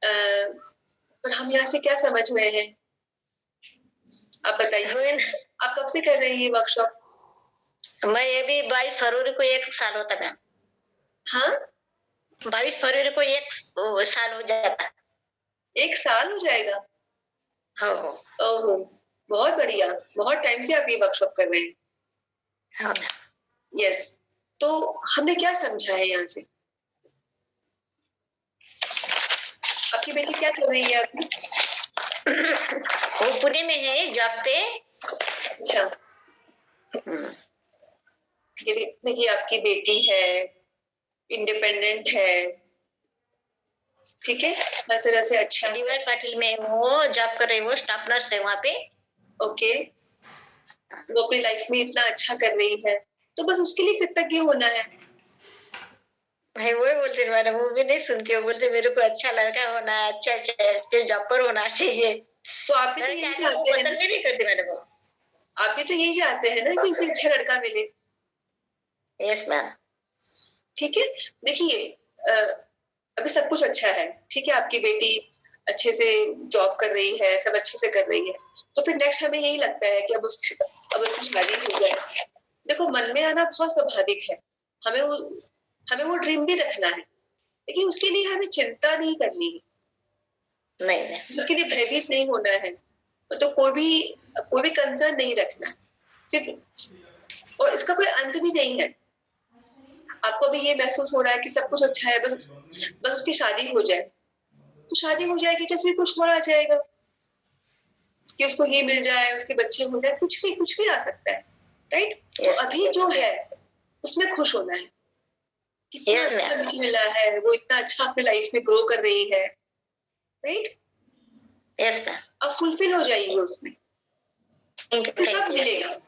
पर हम यहाँ से क्या समझ रहे हैं, आप बताइए। आप कब से कर रही है वर्कशॉप? मैं अभी 22 फरवरी को 1 साल होता है। हाँ 22 फरवरी को 1 साल हो जाता। 1 साल हो जाएगा? हाँ। ओहो बहुत बढ़िया, बहुत टाइम से आप ये वर्कशॉप कर रहे हैं। हाँ। यस, तो हमने क्या समझा है यहाँ से? आपकी बेटी क्या कर रही है अभी? वो पुणे में है जॉब पे। अच्छा देखिए आपकी बेटी है, इंडिपेंडेंट है, ठीक है, हर तरह से अच्छा। डीवाई पाटिल में वो जॉब कर रही है, वो स्टाफ नर्स है वहाँ पे। ओके, वो अपनी लाइफ में इतना अच्छा कर रही है तो बस उसके लिए कृतज्ञ होना है। मैं वो बोलते मैडम, वो भी नहीं सुनती, वो बोलते मेरे को अच्छा लड़का होना है, अच्छा जॉब पर होना चाहिए। तो आप भी तो यही चाहते हैं, पसंद भी नहीं करती मैडम वो। आप भी तो यही चाहते हैं ना कि उसे अच्छा लड़का मिले। Yes ma'am. ठीक है, देखिए अभी सब कुछ अच्छा है, ठीक है, आपकी बेटी अच्छे से जॉब कर रही है, सब अच्छे से कर रही है, तो फिर नेक्स्ट हमें यही लगता है कि अब उसकी शादी हो जाए। देखो मन में आना बहुत स्वाभाविक है, हमें वो ड्रीम भी रखना है, लेकिन उसके लिए हमें चिंता नहीं करनी है, नहीं उसके लिए भयभीत नहीं होना है, तो कोई भी कंसर्न नहीं रखना है, ठीक है। और इसका कोई अंत भी नहीं है। आपको भी ये महसूस हो रहा है कि सब कुछ अच्छा है, बस उसकी शादी हो जाए, तो शादी हो जाएगी तो फिर कुछ और आ जाएगा कि उसको ये मिल जाए, उसके बच्चे हो जाए, कुछ भी आ सकता है, राइट? तो अभी जो है उसमें खुश होना है, कितना अच्छा मुझे मिला है, वो इतना अच्छा अपनी लाइफ में ग्रो कर रही है, राइट? Yes ma'am. अब फुलफिल हो जाएगी उसमें, सब मिलेगा।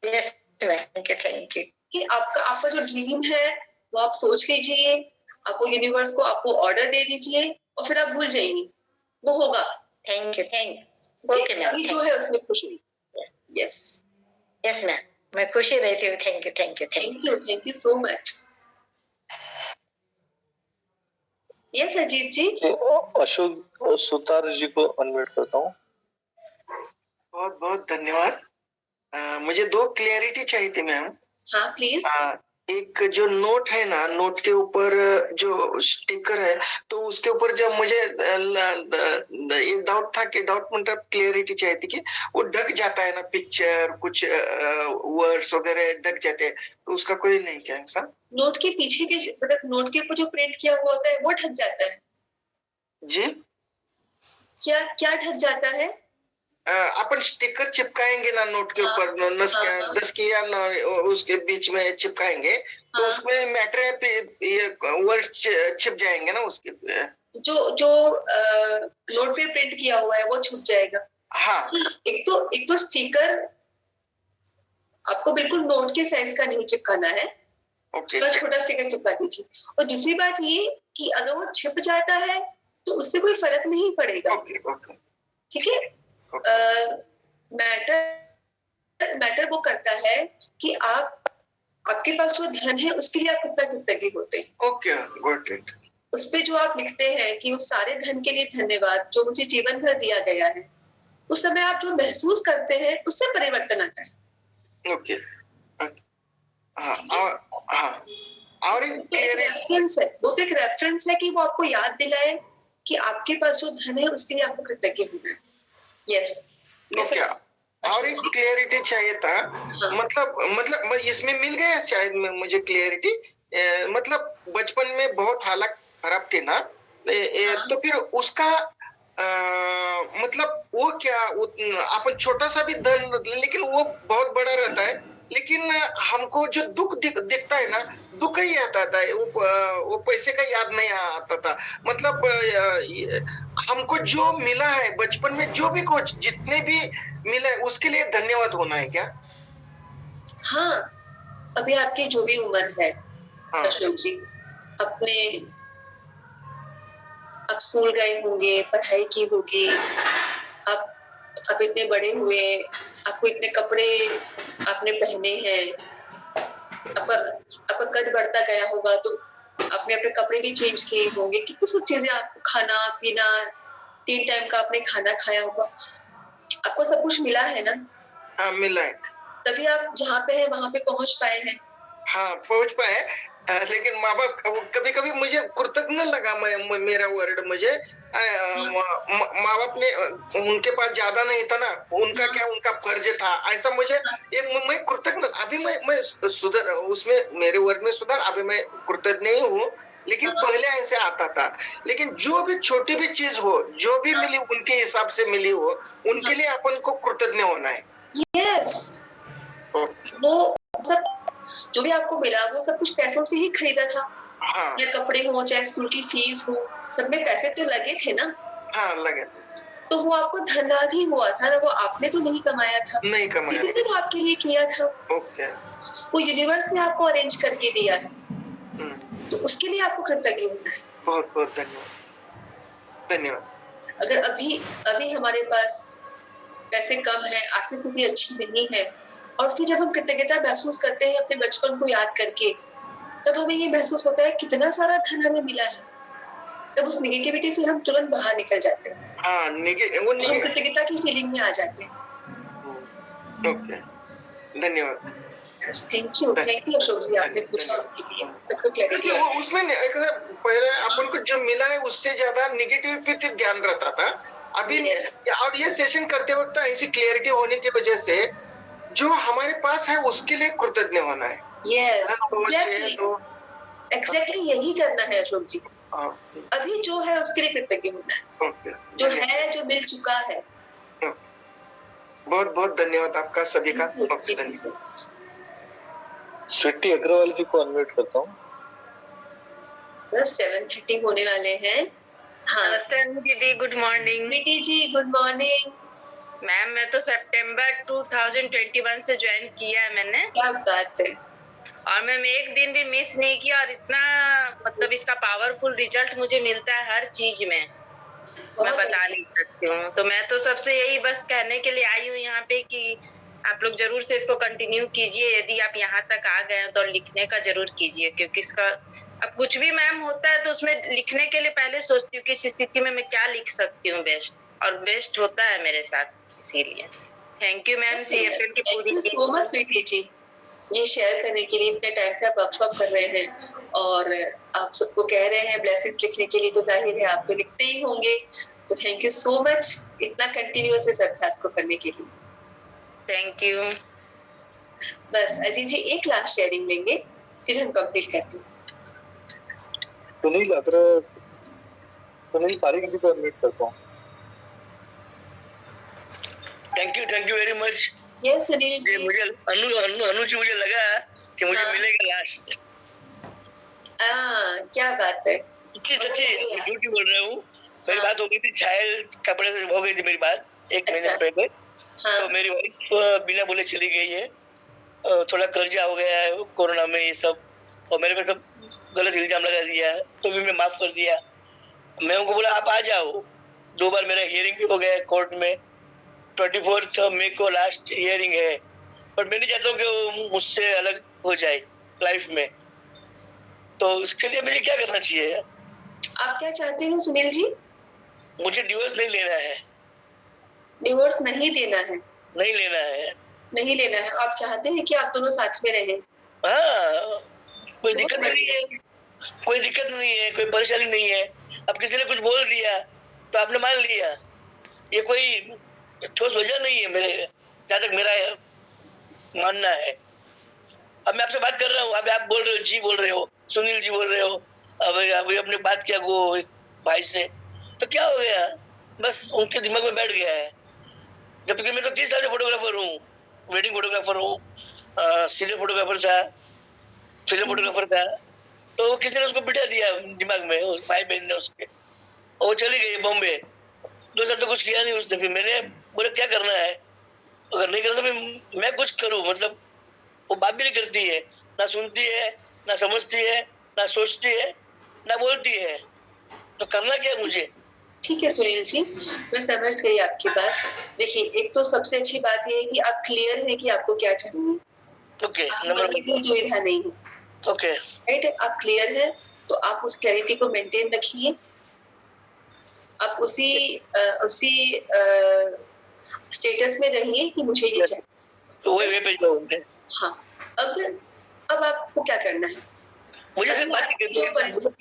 Yes thank you. कि आपका जो ड्रीम है वो आप सोच लीजिए, आपको यूनिवर्स को आपको ऑर्डर दे दीजिए और फिर आप भूल जाइए, वो होगा। Thank you. Okay ma'am. अभी जो है उसमें खुश हुई। यस यस मैम, मैं खुशी रहती हूँ। Thank you so much. Yes Ajit ji. Ashok Sutar ji को अनम्यूट करता हूँ। बहुत बहुत धन्यवाद। मुझे 2 क्लियरिटी चाहिए थी मैम। हाँ प्लीज। एक जो नोट है ना, नोट के ऊपर जो स्टिकर है, तो उसके ऊपर जब मुझे एक डाउट था कि डाउट मतलब क्लियरिटी चाहिए थी कि वो ढक जाता है ना, पिक्चर कुछ वर्ड्स वगैरह ढक जाते हैं, तो उसका कोई नहीं क्या ऐसा? नोट के पीछे के मतलब नोट के ऊपर जो प्रिंट किया हुआ होता है वो ढक जाता है जी? क्या ढक जाता है? अपन स्टिकर चिपकाएंगे ना नोट के ऊपर, 10 की या उसके बीच में चिपकाएंगे, तो उसमें मैटर ये वर्ड छिप जाएंगे ना उसके, जो नोट पे प्रिंट किया हुआ है वो छुप जाएगा। हाँ, एक तो स्टिकर आपको बिल्कुल नोट के साइज का नहीं चिपकाना है, बस छोटा स्टिकर चिपका दीजिए। और दूसरी बात ये कि अगर वो छिप जाता है तो उससे कोई फर्क नहीं पड़ेगा, ठीक है। मैटर वो करता है कि आपके पास जो धन है उसके लिए आप कितना कृतज्ञ होते हैं। Okay, got it. उस पे जो आप लिखते हैं कि उस सारे धन के लिए धन्यवाद जो मुझे जीवन भर दिया गया है, उस समय आप जो महसूस करते हैं उससे परिवर्तन आता है। ओके, और एक रेफरेंस है, वो तो एक रेफरेंस है कि वो आपको याद दिलाए कि आपके पास जो धन है उसके लिए आपको कृतज्ञ होना है। यस, और एक क्लियरिटी चाहिए था। मतलब इसमें मिल गया शायद मुझे क्लियरिटी। मतलब बचपन में बहुत हालत खराब थी ना, तो फिर उसका मतलब वो क्या, अपन छोटा सा भी धन लेकिन वो बहुत बड़ा रहता है, लेकिन हमको जो दुख दिखता है ना, दुख ही आता था, वो पैसे का याद नहीं आता था। मतलब हमको जो मिला है बचपन में, जो भी कुछ जितने भी मिला है उसके लिए धन्यवाद होना है क्या? हाँ, अभी आपकी जो भी उम्र है अशोक जी, आप स्कूल गए होंगे, पढ़ाई की होगी, आप इतने बड़े हुए, आपको इतने कपड़े आपने पहने हैं, आपका कद बढ़ता गया होगा तो आपने अपने कपड़े भी चेंज किए होंगे, कितनी सब चीजें, आपको खाना पीना, 3 टाइम का आपने खाना खाया होगा, आपको सब कुछ मिला है ना? हाँ, मिला है, तभी आप जहाँ पे है वहां पे पहुंच पाए हैं। हाँ, पहुंच पाए। लेकिन माँ बाप कभी कभी मुझे कृतज्ञ लगा, मेरा वर्ड मुझे माँ बाप ने, उनके पास ज्यादा नहीं था ना, उनका क्या, उनका फर्ज था, ऐसा मुझे मैं कृतज्ञ। अभी मैं सुधर, उसमें मेरे वर्ड में सुधार, अभी मैं कृतज्ञ नहीं हूँ, लेकिन पहले ऐसे आता था। लेकिन जो भी छोटी भी चीज हो, जो भी मिली उनके हिसाब से मिली हो, उनके लिए अपन को कृतज्ञ होना है। यस, वो सब जो भी आपको मिला वो सब कुछ पैसों से ही खरीदा था। हाँ। या कपड़े हो, चाहे स्कूल की फीस हो, सब में पैसे तो लगे थे ना। हाँ, लगे थे। तो वो आपको धन लाभ ही हुआ था ना, वो आपने तो नहीं कमाया था। नहीं कमाया, किसी ने तो आपके लिए किया था। ओके, वो यूनिवर्स ने आपको अरेंज करके दिया है, तो उसके लिए आपको कृतज्ञ होना है। बहुत बहुत धन्यवाद, धन्यवाद। अगर अभी हमारे पास पैसे कम है, आर्थिक स्थिति अच्छी नहीं है, और फिर जब हम कृतज्ञता महसूस करते हैं अपने बचपन को याद करके, तब हमें ये महसूस होता है कितना सारा धन हमें मिला है। तब उस नेगेटिविटी से हम तुरंत बाहर निकल जाते हैं। हाँ, हम कृतज्ञता की फीलिंग में आ जाते हैं। ओके, धन्यवाद। थैंक यू अशोक जी, आपने पूछा उसके लिए सबको क्लैरिटी। वो उसमें पहले अपन को जो मिला है उससे ज्यादा नेगेटिव पे ध्यान रहता था। अभी और ये सेशन करते वक्त ऐसी क्लियरिटी होने की वजह से जो हमारे पास है उसके लिए कृतज्ञ होना है। यस, एग्जैक्टली यही करना है अशोक जी। अभी जो है उसके लिए कृतज्ञ होना है, जो है, जो मिल चुका है। बहुत बहुत धन्यवाद आपका सभी का। स्वीटी अग्रवाल जी को अनम्यूट करता हूँ। बस 7:30 होने वाले हैं। हाँ, नमस्ते दीदी, गुड मॉर्निंग। बेटी जी, गुड मॉर्निंग। मैम, मैं तो सितंबर 2021 से ज्वाइन किया है मैंने। क्या बात है। और मैम एक दिन भी मिस नहीं किया, और इतना मतलब इसका पावरफुल रिजल्ट मुझे मिलता है हर चीज में, मैं बता नहीं सकती हूँ। तो मैं तो सबसे यही बस कहने के लिए आई हूँ यहाँ पे कि आप लोग जरूर से इसको कंटिन्यू कीजिए। यदि आप यहाँ तक आ गए तो लिखने का जरूर कीजिए, क्योंकि इसका अब कुछ भी मैम होता है तो उसमें लिखने के लिए पहले सोचती हूँ कि इस स्थिति में मैं क्या लिख सकती हूँ बेस्ट, और बेस्ट होता है मेरे साथ, इसीलिए थैंक यू मैम। सीएफएल की पूरी सो मच स्वीटी जी, ये शेयर करने के लिए, इतने टाइम से आप वर्कशॉप कर रहे हैं और आप सबको कह रहे हैं ब्लेसिंग्स लिखने के लिए, तो जाहिर है आप तो लिखते ही होंगे। तो थैंक यू सो मच इतना कंटिन्यूअस इस अभ्यास को करने के लिए। Thank you. बस अजीत जी एक लास्ट शेयरिंग लेंगे, फिर हम कंप्लीट करते हैं। सुनील पारिक जी को अनम्यूट करता हूँ। Thank you very much. Yes Sunil ji, मुझे अनु जी मुझे लगा कि मुझे मिलेगा लास्ट। क्या बात है, सच्ची झूठ बोल रहा हूँ। मेरी बात हो गई थी, छायल कपड़े से हो गई थी मेरी बात 1 महीने पहले। तो मेरी वाइफ बिना बोले चली गई है, थोड़ा कर्जा हो गया है कोरोना में ये सब, और मेरे पे सब गलत इल्जाम लगा दिया, तो भी मैं माफ कर दिया। मैं उनको बोला आप आ जाओ, 2 बार मेरा हियरिंग भी हो गया कोर्ट में, 24 मई को लास्ट हियरिंग है, पर मैं नहीं चाहता हूँ कि वो मुझसे अलग हो जाए लाइफ में। तो उसके लिए मुझे क्या करना चाहिए? आप क्या चाहते हो सुनील जी? मुझे डिवोर्स नहीं लेना है। डिवोर्स नहीं देना है? नहीं लेना है। नहीं लेना है, आप चाहते हैं कि आप दोनों साथ में रहें? हाँ, कोई दिक्कत नहीं है, कोई दिक्कत नहीं है, कोई परेशानी नहीं है। अब किसी ने कुछ बोल दिया तो आपने मान लिया, ये कोई ठोस वजह नहीं है मेरे, जहाँ तक मेरा मानना है। अब मैं आपसे बात कर रहा हूँ, अभी आप बोल रहे हो जी बोल रहे हो, सुनील जी बोल रहे हो, अभी अपने बात किया वो भाई से, तो क्या हो गया? बस उनके दिमाग में बैठ गया है। जब तक मैं तो 30 साल से फोटोग्राफर हूँ, वेडिंग फोटोग्राफर हूँ, सीरियल फोटोग्राफर था, फिल्म फोटोग्राफर था, तो किसी ने उसको बिठा दिया दिमाग में, भाई बहन ने उसके, और वो चली गई बॉम्बे। 2 साल तो कुछ किया नहीं उसने। फिर मैंने बोला क्या करना है, अगर नहीं करना तो फिर मैं कुछ करूँ। मतलब वो बात भी नहीं करती है, ना सुनती है, ना समझती है, ना सोचती है, ना बोलती है, तो करना क्या है मुझे? ठीक है सुनील जी, मैं समझ गई आपकी बात। देखिए, एक तो सबसे अच्छी बात ये है कि आप क्लियर हैं कि आपको क्या चाहिए। ओके, नंबर 1 कोई दुविधा नहीं है। ओके, राइट, आप क्लियर हैं तो आप उस क्लैरिटी को मेंटेन रखिए, आप उसी स्टेटस में रहिए कि मुझे ये चाहिए, तो वही वे पे जाओगे। हाँ, अब आपको क्या करना है? मुझे सिर्फ बातचीत करनी है,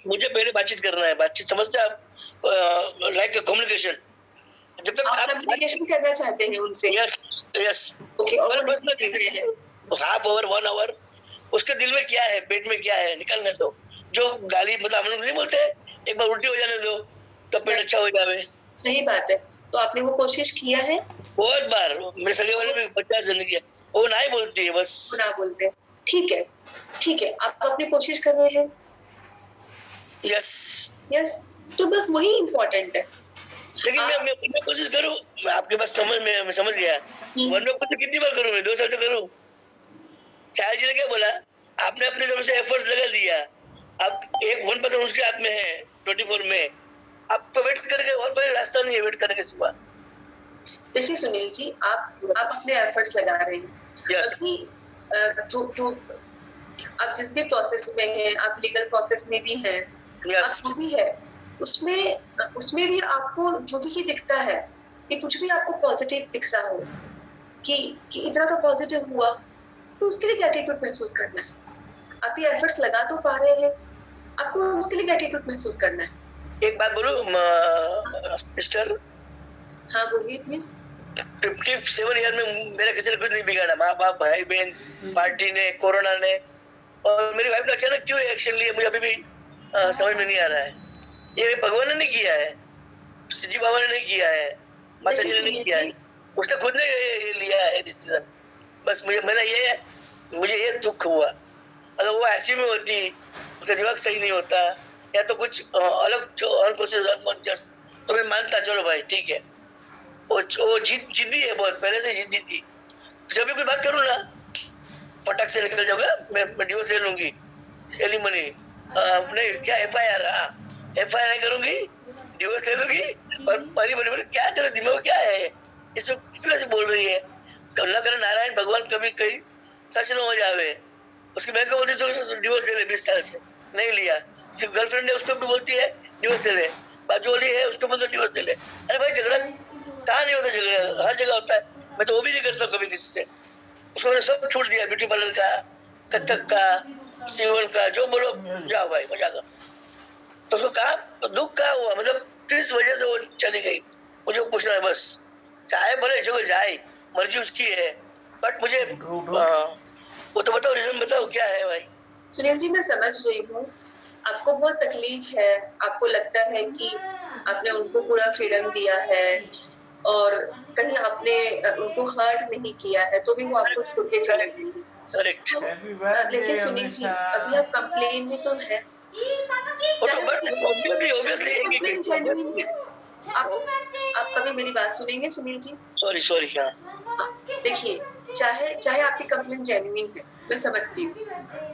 मुझे पहले बातचीत करना है, बातचीत समझते हैं आप, लाइक कम्युनिकेशन। जब तक आप कम्युनिकेशन करना चाहते हैं उनसे? यस ओके, और हाफ आवर 1 आवर, उसके दिल में क्या है, पेट में क्या है निकलने दो। जो गाली मतलब हम लोग नहीं बोलते, एक बार उल्टी हो जाने दो तो पेट अच्छा हो जाए। सही बात है। तो आपने वो कोशिश किया है? बहुत बार, मेरे सगे वाले भी 50 जन किया, वो ना ही बोलती है, बस ना बोलते। ठीक है, ठीक है, आप अपनी कोशिश कर रहे हैं। यस, तो बस वही इम्पोर्टेंट है। लेकिन मैं कोशिश करूँ, मैं आपके पास मैं समझ गया। वन में कुछ कितनी बार करूँ मैं? 2 साल तो करूँ। शायद जी ने क्या बोला, आपने अपने तरफ से एफर्ट लगा दिया, अब 1% उसके हाथ में है 24 में, अब तो वेट करके और कोई रास्ता नहीं है वेट करने के सिवा। देखिए सुनील जी, आप अपने एफर्ट्स लगा रहे हैं। अभी जो आप जिस भी प्रोसेस में हैं, आप लीगल प्रोसेस में भी हैं, आप जो भी है उसमें भी आपको जो भी दिखता है कि कुछ भी आपको पॉजिटिव दिख रहा हो कि इतना तो पॉजिटिव हुआ, तो उसके लिए ग्रैटिट्यूड महसूस करना है। आप ये एफर्ट्स लगा तो पा रहे हैं, आपको उसके लिए ग्रैटिट्यूड महसूस करना है। एक बात बोलूं मिस्टर? हाँ बोलिए प्लीज। 57 ईयर में मेरा किसी ने कुछ नहीं बिगाड़ा, माँ बाप, भाई बहन, पार्टी ने, कोरोना ने, और मेरी वाइफ ने अचानक क्यों एक्शन लिया मुझे अभी भी समझ में नहीं आ रहा है। ये भगवान ने नहीं किया है, जी बाबा ने नहीं किया है, माता जी ने नहीं किया है, उसने खुद ने ये लिया है डिसीजन। बस मुझे ये दुख हुआ। अगर वो ऐसी में होती, उसका दिमाग सही नहीं होता, या तो कुछ अलग तो मैं मानता, चलो भाई ठीक है, वो जिद्दी है बहुत, पहले से जिद्दी थी। जब भी कोई बात करूँ ना, फटाक से निकल जाऊंगा, मैं डिवोर्स ले लूंगी, एलिमनी नहीं क्या FIR नहीं करूंगी, डिवोर्स ले लूंगी। और परी बोली क्या तेरे दिमाग क्या है, इसमें क्यों से बोल रही है? अल्लाह करे नारायण भगवान कभी कहीं सच न हो जावे। उसकी बहन को बोलती तो डिवोर्स ले ले, 20 साल से नहीं लिया। जो गर्लफ्रेंड है उसको भी बोलती है डिवोर्स ले ले, बाजू वाली है उसको बोलते डिवोर्स ले ले। अरे भाई झगड़ा कहाँ नहीं होता, झगड़ा हर जगह होता है। मैं तो वो भी नहीं करता कभी किसी से। उसको मैंने सब छूट दिया, ब्यूटी पार्लर का, कथक का, सिवन का, जो बोलो जाओ भाई मजा कर। तो उसको कहा दुख कहा हुआ, मतलब किस वजह से वो चली गई, मुझे पूछना है बस। चाहे भले जो जाए, मर्जी उसकी है, बट मुझे वो तो बताओ, रीजन बताओ क्या है भाई। सुनील जी मैं समझ रही हूँ, आपको बहुत तकलीफ है, आपको लगता है कि आपने उनको पूरा फ्रीडम दिया है और कहीं आपने उनको हर्ट नहीं किया है तो भी वो आपको छोड़ के चले गए हैं। लेकिन सुनील जी अभी आप कंप्लेन में तो है, आप कभी मेरी बात सुनेंगे सुनील जी? सॉरी क्या? देखिए, चाहे आपकी कंप्लेन जेन्युइन है, मैं समझती हूँ,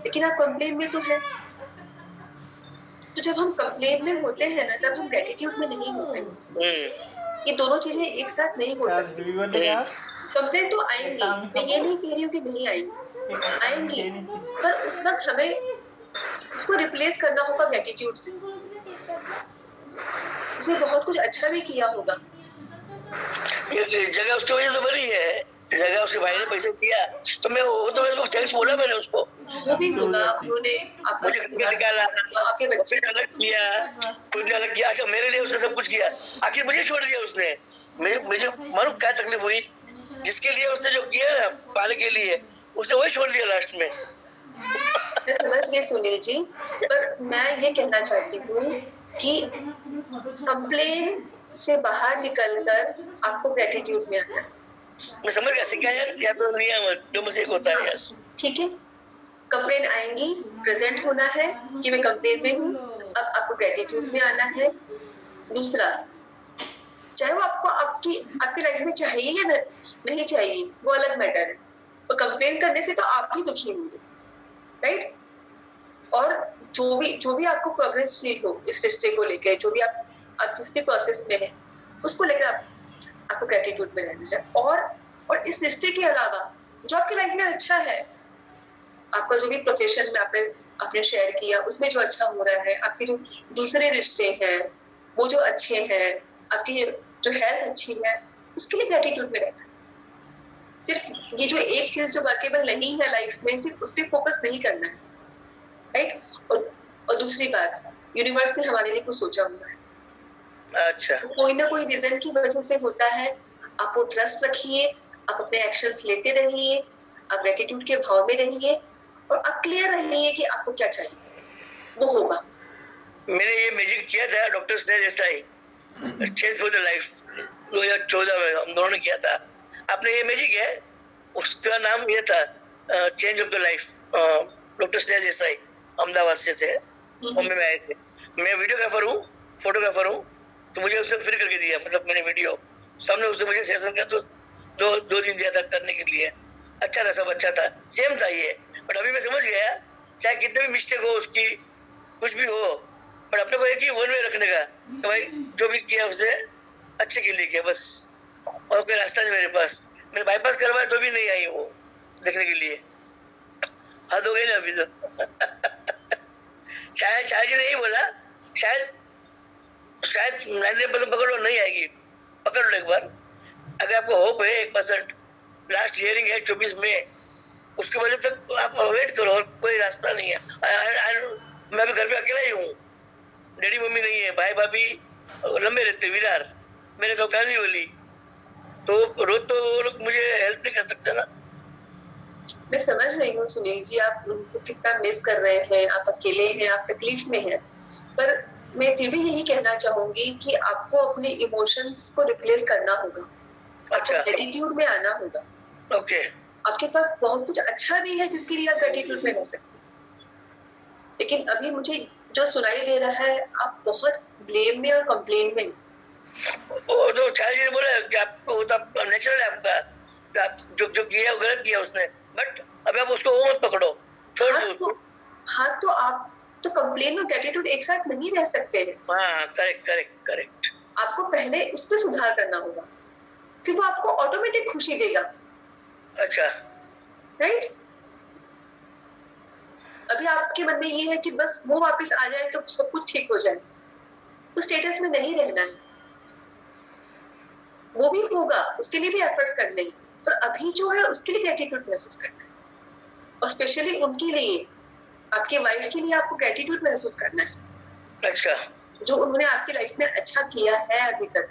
लेकिन आप कंप्लेन में तो है। तो जब हम कंप्लेन में होते हैं ना, तब हम ग्रेटिट्यूड में नहीं होते हैं। ये दोनों चीजें एक साथ नहीं हो सकती। कंप्लेन तो आएंगी, मैं ये नहीं कह रही हूँ कि नहीं आएंगी, पर उस वक्त हमें उसको रिप्लेस करना होगा ग्रेटिट्यूड से। उसने बहुत कुछ अच्छा भी किया होगा। जगह उसकी वजह से बनी है, जगह उसके भाई ने पैसे दिया तो मैं उसको थैंक्स बोला मैंने उसको। वो भी होगा, उन्होंने मुझे निकाला, आपके बच्चे अलग किया, खुद ने अलग किया। अच्छा मेरे लिए उसने सब कुछ किया, आखिर मुझे छोड़ दिया उसने। मुझे मालूम क्या तकलीफ हुई, जिसके लिए उसने जो किया पाने के लिए उसने वही छोड़ दिया लास्ट में। मैं समझ गई सुनील जी, पर मैं ये कहना चाहती हूँ कि कंप्लेन से बाहर निकलकर आपको ग्रेटिट्यूड में आना। मैं समझ गया, सीखा यार, क्या तो नहीं है, जो मुझे होता है यार। ठीक है, कंप्लेन आएंगी, प्रेजेंट होना है कि मैं कंप्लेन में हूँ। अब आपको ग्रेटिट्यूड में आना है। दूसरा, चाहे वो आपको आपकी लाइफ में चाहिए या नहीं चाहिए, वो अलग मैटर है। और कंप्लेन करने से तो आप ही दुखी होंगे, राइट? और जो भी आपको प्रोग्रेस फील हो इस रिश्ते को लेकर, जो भी आप जिसके प्रोसेस में है, उसको लेकर आपको ग्रेटिट्यूड में रहना है। और इस रिश्ते के अलावा जो आपकी लाइफ में अच्छा है, आपका जो भी प्रोफेशन में आपने शेयर किया उसमें जो अच्छा हो रहा है, आपके जो दूसरे रिश्ते हैं वो जो अच्छे हैं, आपकी जो हेल्थ अच्छी है, उसके लिए ग्रेटिट्यूड में रहना है। सिर्फ ये जो एक चीज जो वर्केबल नहीं है लाइफ में, सिर्फ उस पर फोकस नहीं करना है, राइट? और दूसरी बात, यूनिवर्स ने हमारे लिए कुछ सोचा हुआ है। अच्छा, कोई ना कोई रीजन की वजह से होता है। आप वो ट्रस्ट रखिए, आप अपने एक्शंस लेते रहिए, आप ग्रेटिट्यूड के भाव में रहिए और आप क्लियर रहिए कि आपको क्या चाहिए, वो होगा। मैंने ये मैजिक किया था डॉक्टर्स ने, जैसा ही चेंज फॉर द लाइफ 2014 में हम दोनों ने किया था। आपने ये मैजिक है, उसका नाम ये था change of the life. Doctors ने जैसा ही अहमदाबाद से थे, मुंबई में आए थे। मैं वीडियोग्राफर हूँ, फोटोग्राफर हूँ, तो मुझे उसने फ्री करके दिया, मतलब मैंने वीडियो सामने उसने मुझे सेशन का तो दो दिन दिया था करने के लिए। अच्छा था, सब अच्छा था, सेम था ये। बट अभी मैं समझ गया, चाहे कितने भी मिस्टेक हो उसकी, कुछ भी हो, बट अपने को एक ही वन वे रखने का, तो भाई जो भी किया उसने अच्छे के लिए किया बस, और कोई रास्ता नहीं मेरे पास। मैंने बाईपास करवाया तो भी नहीं आई वो देखने के लिए। हद हो गई ना अभी तो। शायद जी नहीं बोला, शायद 90% पकड़ लो, नहीं आएगी, पकड़ लो एक बार। अगर आपको होप है 1%, लास्ट हियरिंग है 24 में, उसके वजह तक आप वेट करो, और कोई रास्ता नहीं है। मैं भी घर पे अकेला ही हूँ, डैडी मम्मी नहीं है, भाई भाभी लंबे रहते विरार, मेरे तो कहानी बोली, तो रोज तो वो लोग मुझे हेल्प नहीं कर सकते ना। मैं समझ रही हूँ सुनील जी, आप उनको कितना मिस कर रहे हैं, आप अकेले हैं, आप तकलीफ में हैं, पर मैं फिर भी यही कहना चाहूंगी कि आपको अपने इमोशंस को रिप्लेस करना होगा। अच्छा, ग्रेटिट्यूड में आना होगा। ओके, आपके पास बहुत कुछ अच्छा भी है जिसके लिए आप ग्रेटिट्यूड में रह सकते हैं, लेकिन अभी मुझे जो सुनाई दे रहा है, आप बहुत ब्लेम में और कंप्लेन में। वो तो चार्ज बोला कि आपको तो नेचुरल है आपका, आप जो किया गलत किया उसने, बट अब आप उसको वो मत पकड़ो, छोड़ दो। हाँ, तो आप तो कंप्लेन और ग्रेटिट्यूड एक साथ नहीं रह सकते हैं। हाँ, करेक्ट। आपको पहले उस पर सुधार करना होगा, फिर वो आपको ऑटोमेटिक खुशी देगा। अच्छा, राइट? अभी आपके मन में ये है कि बस वो वापस आ जाए तो सब कुछ ठीक हो जाए, तो स्टेटस में नहीं रहना है। वो भी होगा, उसके लिए भी एफर्ट्स करने हैं, पर अभी जो है उसके लिए ग्रेटिट्यूड महसूस करना है, और स्पेशली उनके लिए, आपके वाइफ के लिए आपको ग्रेटिट्यूड महसूस करना है। अच्छा, जो उन्होंने आपकी लाइफ में अच्छा किया है अभी तक।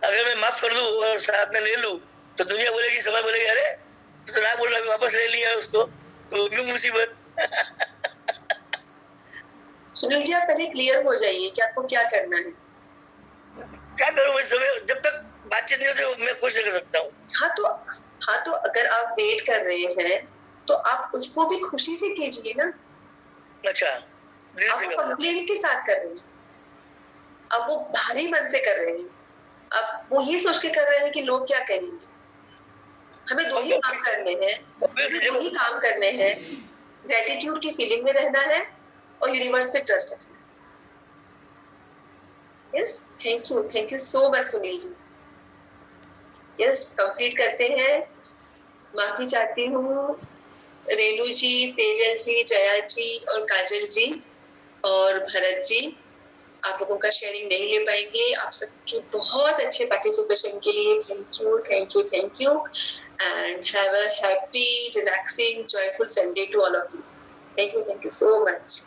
अगर मैं माफ कर दूं और साथ में ले लूं, तो दुनिया बोलेगी, समय बोलेगी, अरे तो ना बोल रहा, वापस ले लिया उसको, तो क्यों मुसीबत। सुनील जी, आप पहले क्लियर हो जाइए कि आपको क्या करना है। क्या करूँ इस समय, जब तक बातचीत नहीं होती मैं कुछ नहीं कर सकता हूँ। हाँ तो अगर आप वेट कर रहे हैं तो आप उसको भी खुशी से कीजिए ना। अच्छा, आप कंप्लेन के साथ कर रहे हैं, अब वो भारी मन से कर रहे हैं, अब वो ये सोच के कर रहे हैं कि लोग क्या कहेंगे। हमें दो ही काम करने हैं, ग्रेटिट्यूड की फीलिंग में रहना है और यूनिवर्स पे ट्रस्ट रखना है। Yes, thank you so much Sunil ji. Yes, complete करते हैं। माफी चाहती हूँ रेणु जी, तेजल जी, जया जी और काजल जी और भरत जी, आप लोगों का शेयरिंग नहीं ले पाएंगे। आप सबके बहुत अच्छे पार्टिसिपेशन के लिए thank you and have a happy, relaxing, joyful Sunday to all of you. Thank you so much.